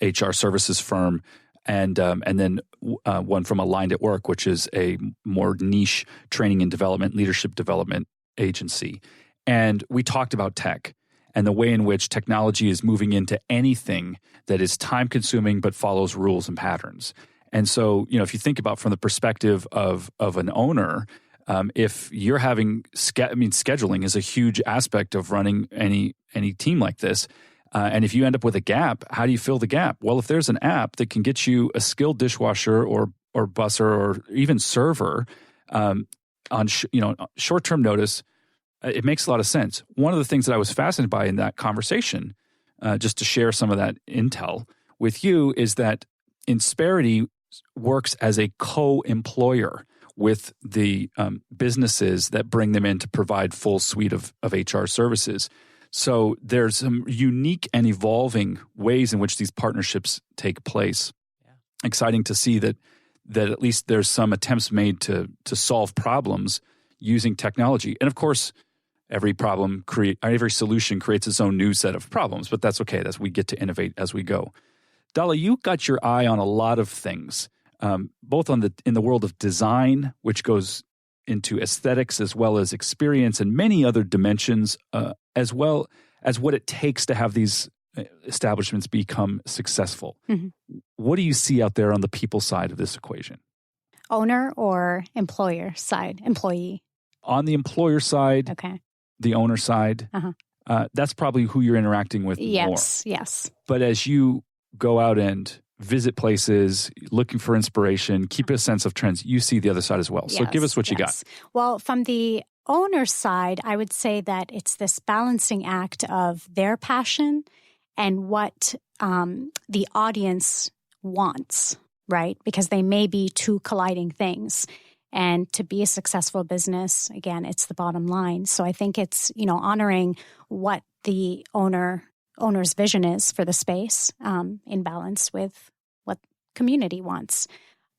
HR services firm, and then one from Aligned at Work, which is a more niche training and development, leadership development agency. And we talked about tech and the way in which technology is moving into anything that is time-consuming but follows rules and patterns. And so, if you think about from the perspective of an owner, if you're having scheduling is a huge aspect of running any team like this. And if you end up with a gap, how do you fill the gap? Well, if there's an app that can get you a skilled dishwasher or busser or even server on short-term notice, it makes a lot of sense. One of the things that I was fascinated by in that conversation, just to share some of that intel with you, is that Insperity works as a co-employer with the businesses that bring them in to provide full suite of HR services. So there's some unique and evolving ways in which these partnerships take place. Yeah. Exciting to see that at least there's some attempts made to solve problems using technology. And of course, every solution creates its own new set of problems, but that's okay. We get to innovate as we go. Dala, you got your eye on a lot of things, both in the world of design, which goes into aesthetics as well as experience and many other dimensions, as well as what it takes to have these establishments become successful. Mm-hmm. What do you see out there on the people side of this equation? Owner or employer side, employee? On the employer side, okay. The owner side, that's probably who you're interacting with more. Yes. But as you go out and visit places, looking for inspiration, keep a sense of trends, you see the other side as well. So give us what you got. Well, from the owner side, I would say that it's this balancing act of their passion and what the audience wants, right? Because they may be two colliding things. And to be a successful business, again, it's the bottom line. So I think it's, honoring what the owner's vision is for the space in balance with what community wants.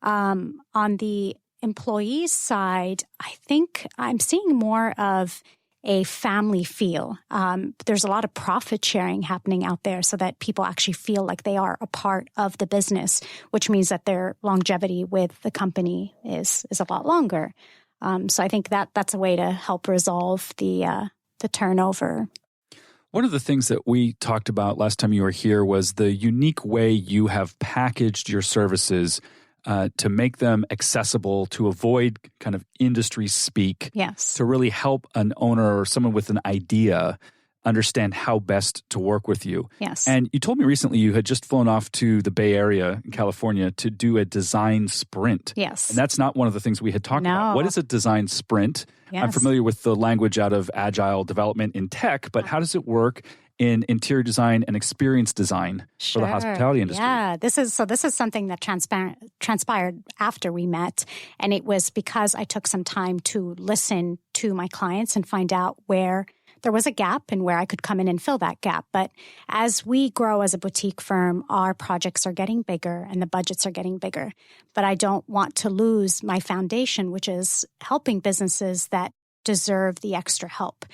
On the employees side, I think I'm seeing more of a family feel. There's a lot of profit sharing happening out there so that people actually feel like they are a part of the business, which means that their longevity with the company is a lot longer. So I think that's a way to help resolve the turnover. One of the things that we talked about last time you were here was the unique way you have packaged your services to make them accessible, to avoid kind of industry speak, yes, to really help an owner or someone with an idea understand how best to work with you. Yes. And you told me recently you had just flown off to the Bay Area in California to do a design sprint. Yes. And that's not one of the things we had talked about. What is a design sprint? Yes. I'm familiar with the language out of agile development in tech, but how does it work in interior design and experience design for the hospitality industry? Yeah, this is something that transpired after we met, and it was because I took some time to listen to my clients and find out where there was a gap and where I could come in and fill that gap. But as we grow as a boutique firm, our projects are getting bigger and the budgets are getting bigger. But I don't want to lose my foundation, which is helping businesses that deserve the extra help.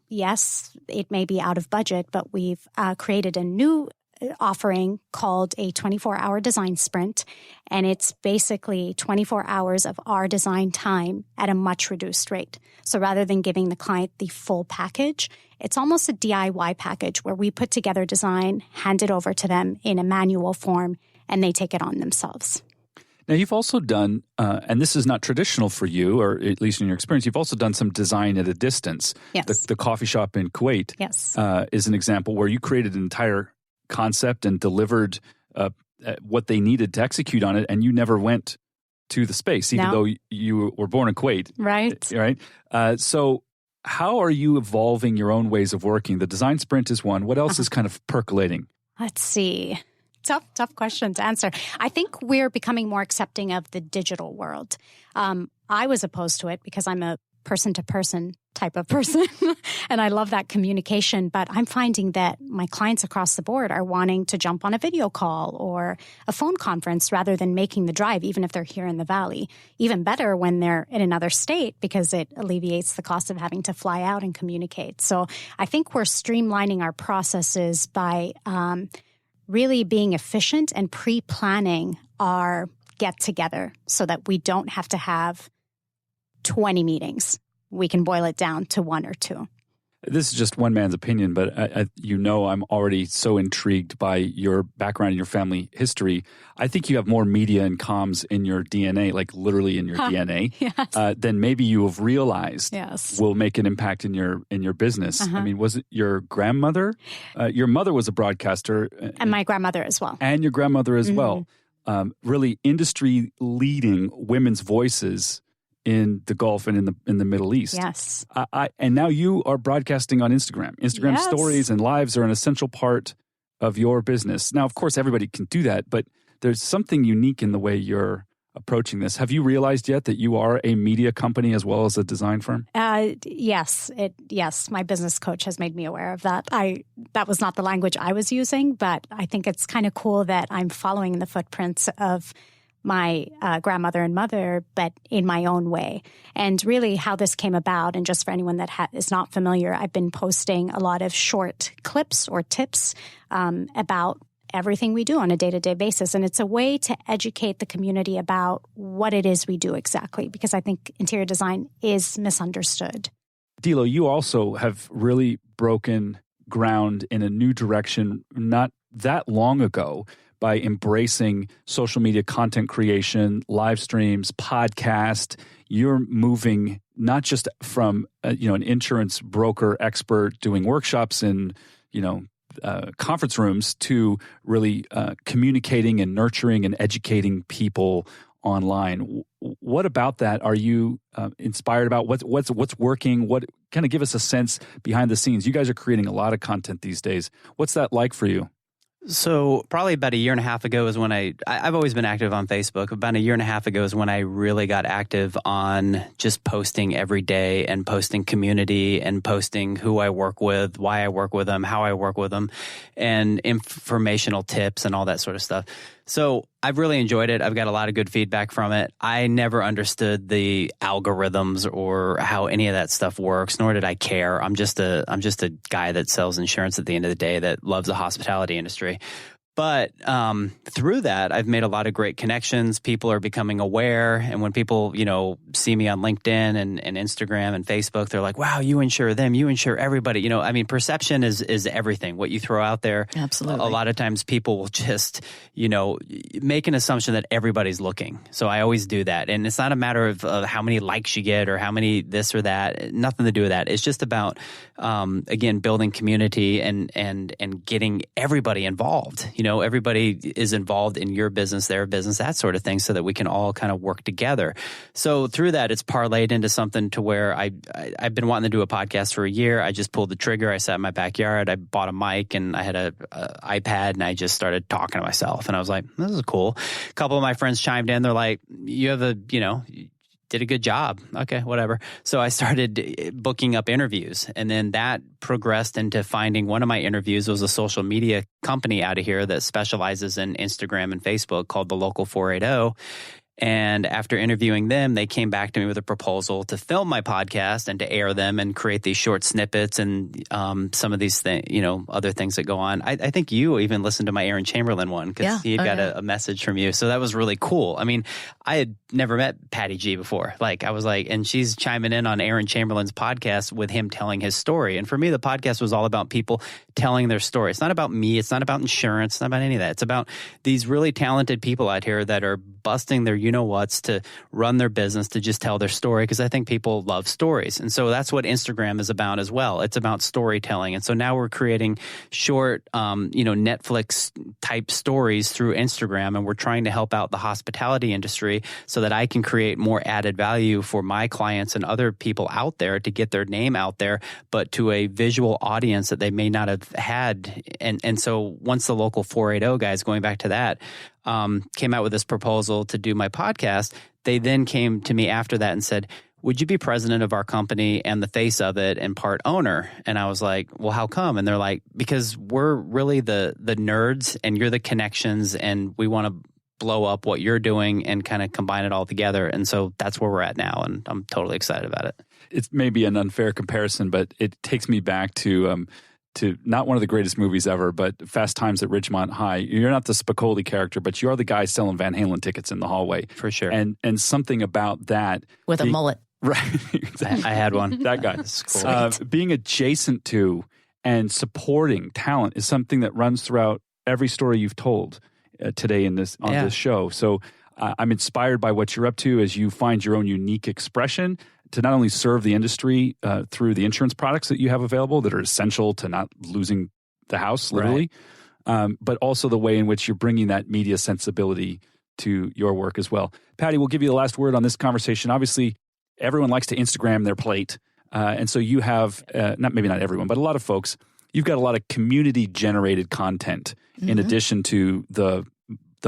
Yes, it may be out of budget, but we've created a new offering called a 24-hour design sprint, and it's basically 24 hours of our design time at a much reduced rate. So rather than giving the client the full package, it's almost a DIY package where we put together design, hand it over to them in a manual form, and they take it on themselves. Now, you've also done, and this is not traditional for you, or at least in your experience, you've also done some design at a distance. Yes. The coffee shop in Kuwait is an example where you created an entire concept and delivered what they needed to execute on it, and you never went to the space, even though you were born in Kuwait. Right. Right. So how are you evolving your own ways of working? The design sprint is one. What else is kind of percolating? Let's see. Tough question to answer. I think we're becoming more accepting of the digital world. I was opposed to it because I'm a person-to-person type of person, and I love that communication. But I'm finding that my clients across the board are wanting to jump on a video call or a phone conference rather than making the drive, even if they're here in the Valley. Even better when they're in another state because it alleviates the cost of having to fly out and communicate. So I think we're streamlining our processes by really being efficient and pre-planning our get-together so that we don't have to have 20 meetings. We can boil it down to 1 or 2. This is just one man's opinion, but I'm already so intrigued by your background and your family history. I think you have more media and comms in your DNA, like literally in your DNA, than maybe you have realized will make an impact in your business. I mean, was it your grandmother? Your mother was a broadcaster. And my grandmother as well. And your grandmother as well. Really industry-leading women's voices in the Gulf and in the Middle East. Yes. And now you are broadcasting on Instagram. Instagram stories and lives are an essential part of your business. Now, of course, everybody can do that, but there's something unique in the way you're approaching this. Have you realized yet that you are a media company as well as a design firm? Yes. My business coach has made me aware of that. That was not the language I was using, but I think it's kind of cool that I'm following in the footprints of my grandmother and mother, but in my own way. And really how this came about, and just for anyone that is not familiar, I've been posting a lot of short clips or tips about everything we do on a day-to-day basis. And it's a way to educate the community about what it is we do exactly, because I think interior design is misunderstood. Dilo, you also have really broken ground in a new direction not that long ago by embracing social media content creation, live streams, podcast. You're moving not just from an insurance broker expert doing workshops in conference rooms to really communicating and nurturing and educating people online. What about that are you inspired about? What's working? What kind of give us a sense behind the scenes? You guys are creating a lot of content these days. What's that like for you? So probably about a year and a half ago is when I've always been active on Facebook. About a year and a half ago is when I really got active on just posting every day and posting community and posting who I work with, why I work with them, how I work with them, and informational tips and all that sort of stuff. So I've really enjoyed it. I've got a lot of good feedback from it. I never understood the algorithms or how any of that stuff works, nor did I care. I'm just a guy that sells insurance at the end of the day that loves the hospitality industry. But through that, I've made a lot of great connections. People are becoming aware. And when people, see me on LinkedIn and Instagram and Facebook, they're like, wow, you insure them. You insure everybody. Perception is everything. What you throw out there. Absolutely. A lot of times people will just, make an assumption that everybody's looking. So I always do that. And it's not a matter of how many likes you get or how many this or that. Nothing to do with that. It's just about, again, building community and getting everybody involved. Everybody is involved in your business, their business, that sort of thing, so that we can all kind of work together. So through that, it's parlayed into something to where I've been wanting to do a podcast for a year. I just pulled the trigger. I sat in my backyard. I bought a mic and I had a iPad and I just started talking to myself. And I was like, this is cool. A couple of my friends chimed in. They're like, you have did a good job. Okay, whatever. So I started booking up interviews, and then that progressed into finding one of my interviews was a social media company out of here that specializes in Instagram and Facebook called the Local 480. And after interviewing them, they came back to me with a proposal to film my podcast and to air them and create these short snippets and some of these things, other things that go on. I think you even listened to my Aaron Chamberlain one because he got a message from you. So that was really cool. I mean, I had never met Patty Gii before. And she's chiming in on Aaron Chamberlain's podcast with him telling his story. And for me, the podcast was all about people telling their story. It's not about me. It's not about insurance. It's not about any of that. It's about these really talented people out here that are busting their you-know-whats to run their business, to just tell their story, because I think people love stories. And so that's what Instagram is about as well. It's about storytelling. And so now we're creating short, Netflix-type stories through Instagram, and we're trying to help out the hospitality industry so that I can create more added value for my clients and other people out there to get their name out there, but to a visual audience that they may not have had. And so once the local 480 guys, going back to that, came out with this proposal to do my podcast, they then came to me after that and said, would you be president of our company and the face of it and part owner? And I was like, well, how come? And they're like, because we're really the nerds and you're the connections, and we want to blow up what you're doing and kind of combine it all together. And so that's where we're at now, and I'm totally excited about it. It's maybe an unfair comparison, but it takes me back to not one of the greatest movies ever, but Fast Times at Ridgemont High. You're not the Spicoli character, but you are the guy selling Van Halen tickets in the hallway. For sure. And something about that. With a mullet. Right. Exactly. I had one. That guy. Cool. Being adjacent to and supporting talent is something that runs throughout every story you've told today on this show. So I'm inspired by what you're up to as you find your own unique expression to not only serve the industry through the insurance products that you have available that are essential to not losing the house, literally, but also the way in which you're bringing that media sensibility to your work as well. Patty, we'll give you the last word on this conversation. Obviously, everyone likes to Instagram their plate. And so you have, maybe not everyone, but a lot of folks, you've got a lot of community-generated content in addition to the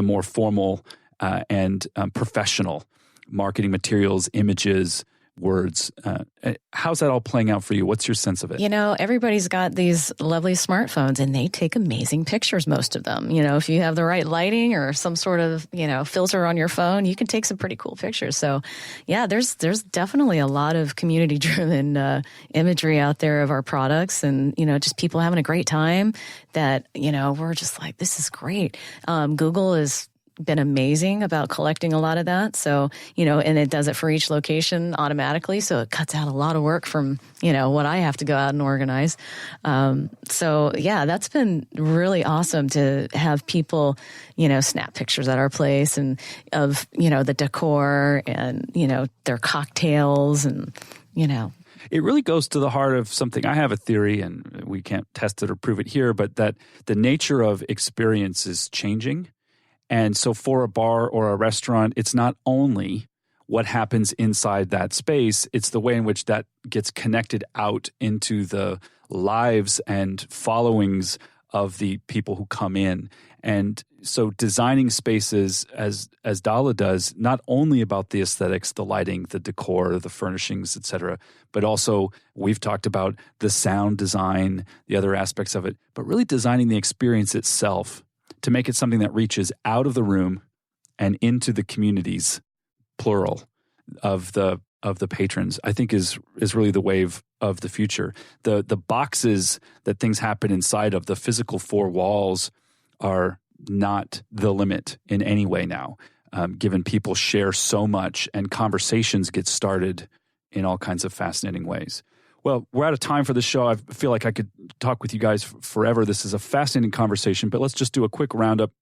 more formal and professional marketing materials, images, words. How's that all playing out for you? What's your sense of it? Everybody's got these lovely smartphones and they take amazing pictures, most of them. If you have the right lighting or some sort of, filter on your phone, you can take some pretty cool pictures. So yeah, there's definitely a lot of community driven imagery out there of our products, and, just people having a great time that, we're just like, this is great. Google is been amazing about collecting a lot of that. So, and it does it for each location automatically. So it cuts out a lot of work from, what I have to go out and organize. So yeah, that's been really awesome to have people, snap pictures at our place and of, the decor and, their cocktails and, It really goes to the heart of something. I have a theory, and we can't test it or prove it here, but that the nature of experience is changing. And so for a bar or a restaurant, it's not only what happens inside that space, it's the way in which that gets connected out into the lives and followings of the people who come in. And so designing spaces as Dala does, not only about the aesthetics, the lighting, the decor, the furnishings, et cetera, but also we've talked about the sound design, the other aspects of it, but really designing the experience itself to make it something that reaches out of the room and into the communities, plural, of the patrons, I think is really the wave of the future. The boxes that things happen inside of, the physical four walls, are not the limit in any way now, given people share so much and conversations get started in all kinds of fascinating ways. Well, we're out of time for the show. I feel like I could talk with you guys forever. This is a fascinating conversation, but let's just do a quick roundup.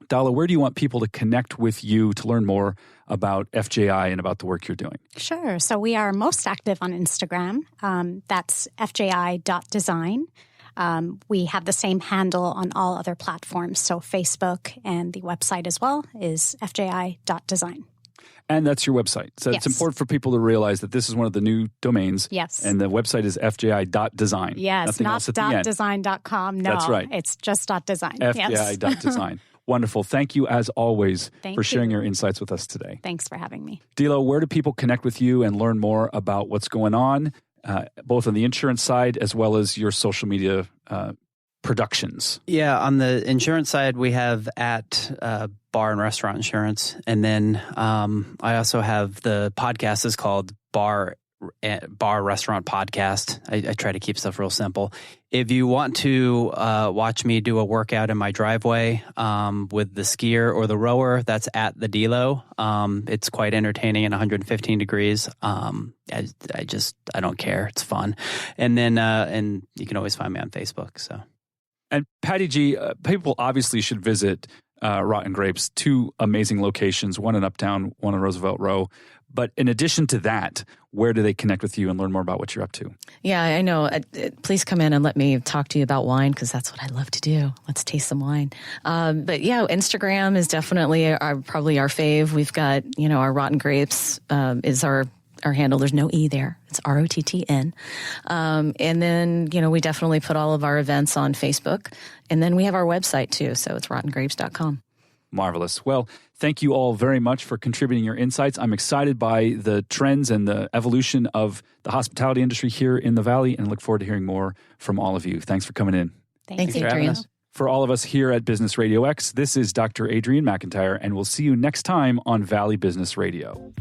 Dala, where do you want people to connect with you to learn more about FJI and about the work you're doing? Sure. So we are most active on Instagram. That's FJI.design. We have the same handle on all other platforms. So Facebook and the website as well is FJI.design. And that's your website. So yes. It's important for people to realize that this is one of the new domains. Yes. And the website is FJI.design. Yes, nothing not .design.com. No, that's right. It's just .design. FJI.design. Wonderful. Thank you, as always, for sharing your insights with us today. Thanks for having me. Dilo, where do people connect with you and learn more about what's going on, both on the insurance side as well as your social media productions? Yeah, on the insurance side, we have at Bar and Restaurant Insurance. And then I also have the podcast is called Bar Restaurant Podcast. I try to keep stuff real simple. If you want to watch me do a workout in my driveway with the skier or the rower, that's at the Delo. It's quite entertaining and 115 degrees. I don't care. It's fun. And then and you can always find me on Facebook. So. And Patty Gii, people obviously should visit Rott and Grapes, two amazing locations, one in Uptown, one in Roosevelt Row. But in addition to that, where do they connect with you and learn more about what you're up to? Yeah, I know. Please come in and let me talk to you about wine, because that's what I love to do. Let's taste some wine. But yeah, Instagram is definitely probably our fave. We've got, our Rotten Grapes is our handle. There's no E there. It's ROTTN. And then, we definitely put all of our events on Facebook. And then we have our website too. So it's rottengrapes.com. Marvelous. Well, thank you all very much for contributing your insights. I'm excited by the trends and the evolution of the hospitality industry here in the Valley, and look forward to hearing more from all of you. Thanks for coming in. Thanks, for having us. For all of us here at Business Radio X, this is Dr. Adrienne McIntyre, and we'll see you next time on Valley Business Radio.